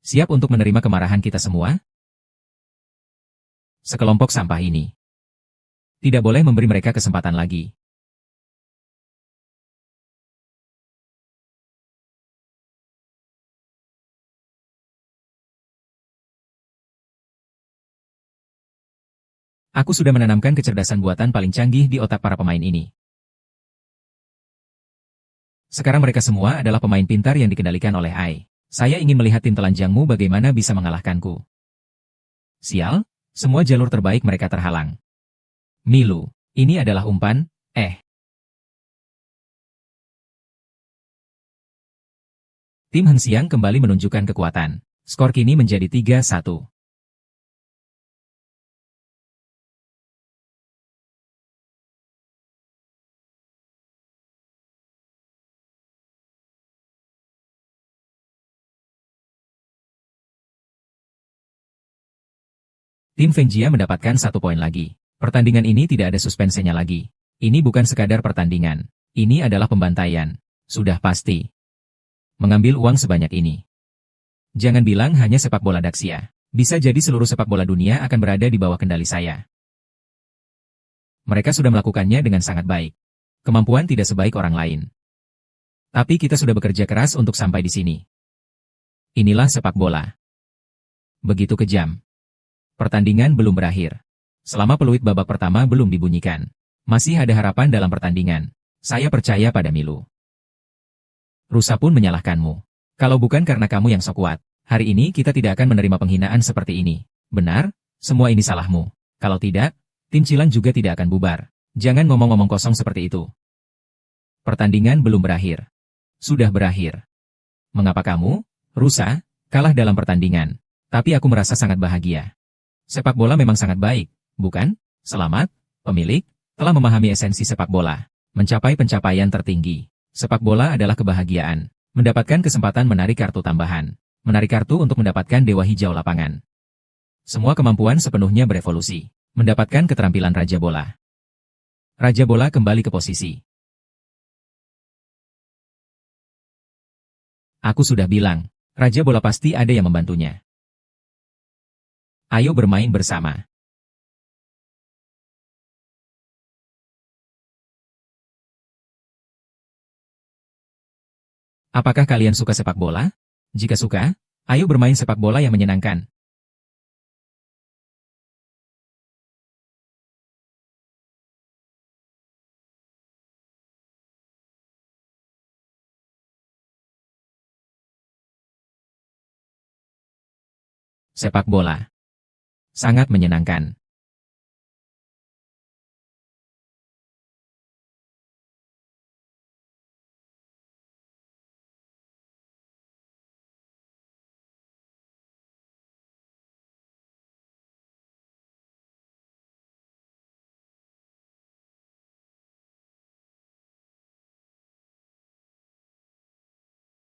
Siap untuk menerima kemarahan kita semua? Sekelompok sampah ini. Tidak boleh memberi mereka kesempatan lagi. Aku sudah menanamkan kecerdasan buatan paling canggih di otak para pemain ini. Sekarang mereka semua adalah pemain pintar yang dikendalikan oleh AI. Saya ingin melihat tim telanjangmu bagaimana bisa mengalahkanku. Sial, semua jalur terbaik mereka terhalang. Milu, ini adalah umpan, Tim Hengxiang kembali menunjukkan kekuatan. Skor kini menjadi 3-1. Tim Fengjia mendapatkan 1 poin lagi. Pertandingan ini tidak ada suspensinya lagi. Ini bukan sekadar pertandingan. Ini adalah pembantaian. Sudah pasti. Mengambil uang sebanyak ini. Jangan bilang hanya sepak bola Daxia. Bisa jadi seluruh sepak bola dunia akan berada di bawah kendali saya. Mereka sudah melakukannya dengan sangat baik. Kemampuan tidak sebaik orang lain. Tapi kita sudah bekerja keras untuk sampai di sini. Inilah sepak bola. Begitu kejam. Pertandingan belum berakhir. Selama peluit babak pertama belum dibunyikan. Masih ada harapan dalam pertandingan. Saya percaya pada Milu. Rusa pun menyalahkanmu. Kalau bukan karena kamu yang sok kuat, hari ini kita tidak akan menerima penghinaan seperti ini. Benar, semua ini salahmu. Kalau tidak, tim Cilang juga tidak akan bubar. Jangan ngomong-ngomong kosong seperti itu. Pertandingan belum berakhir. Sudah berakhir. Mengapa kamu, Rusa, kalah dalam pertandingan? Tapi aku merasa sangat bahagia. Sepak bola memang sangat baik, bukan? Selamat, pemilik, telah memahami esensi sepak bola. Mencapai pencapaian tertinggi. Sepak bola adalah kebahagiaan. Mendapatkan kesempatan menarik kartu tambahan. Menarik kartu untuk mendapatkan dewa hijau lapangan. Semua kemampuan sepenuhnya berevolusi. Mendapatkan keterampilan Raja Bola. Raja Bola kembali ke posisi. Aku sudah bilang, Raja Bola pasti ada yang membantunya. Ayo bermain bersama. Apakah kalian suka sepak bola? Jika suka, ayo bermain sepak bola yang menyenangkan. Sepak bola. Sangat menyenangkan.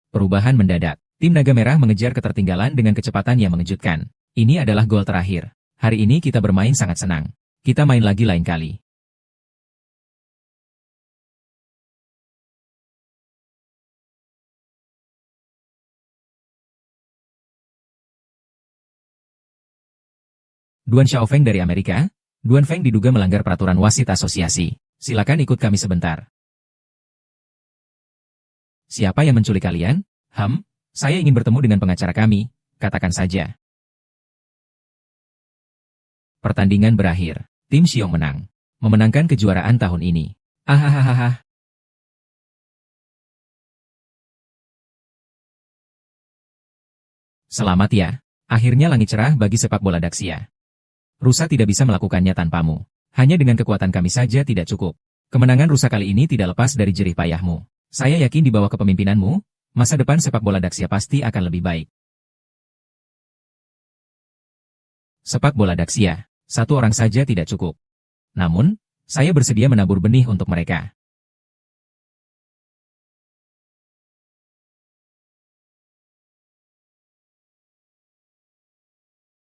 Perubahan mendadak. Tim Naga Merah mengejar ketertinggalan dengan kecepatan yang mengejutkan. Ini adalah gol terakhir. Hari ini kita bermain sangat senang. Kita main lagi lain kali. Duan Xiaofeng dari Amerika. Duan Feng diduga melanggar peraturan wasit asosiasi. Silakan ikut kami sebentar. Siapa yang menculik kalian? Saya ingin bertemu dengan pengacara kami. Katakan saja. Pertandingan berakhir. Tim Xiong menang. Memenangkan kejuaraan tahun ini. Ahahaha. Selamat ya. Akhirnya langit cerah bagi sepak bola Daxia. Rusa tidak bisa melakukannya tanpamu. Hanya dengan kekuatan kami saja tidak cukup. Kemenangan Rusa kali ini tidak lepas dari jerih payahmu. Saya yakin di bawah kepemimpinanmu, masa depan sepak bola Daxia pasti akan lebih baik. Sepak bola Daxia, satu orang saja tidak cukup. Namun, saya bersedia menabur benih untuk mereka.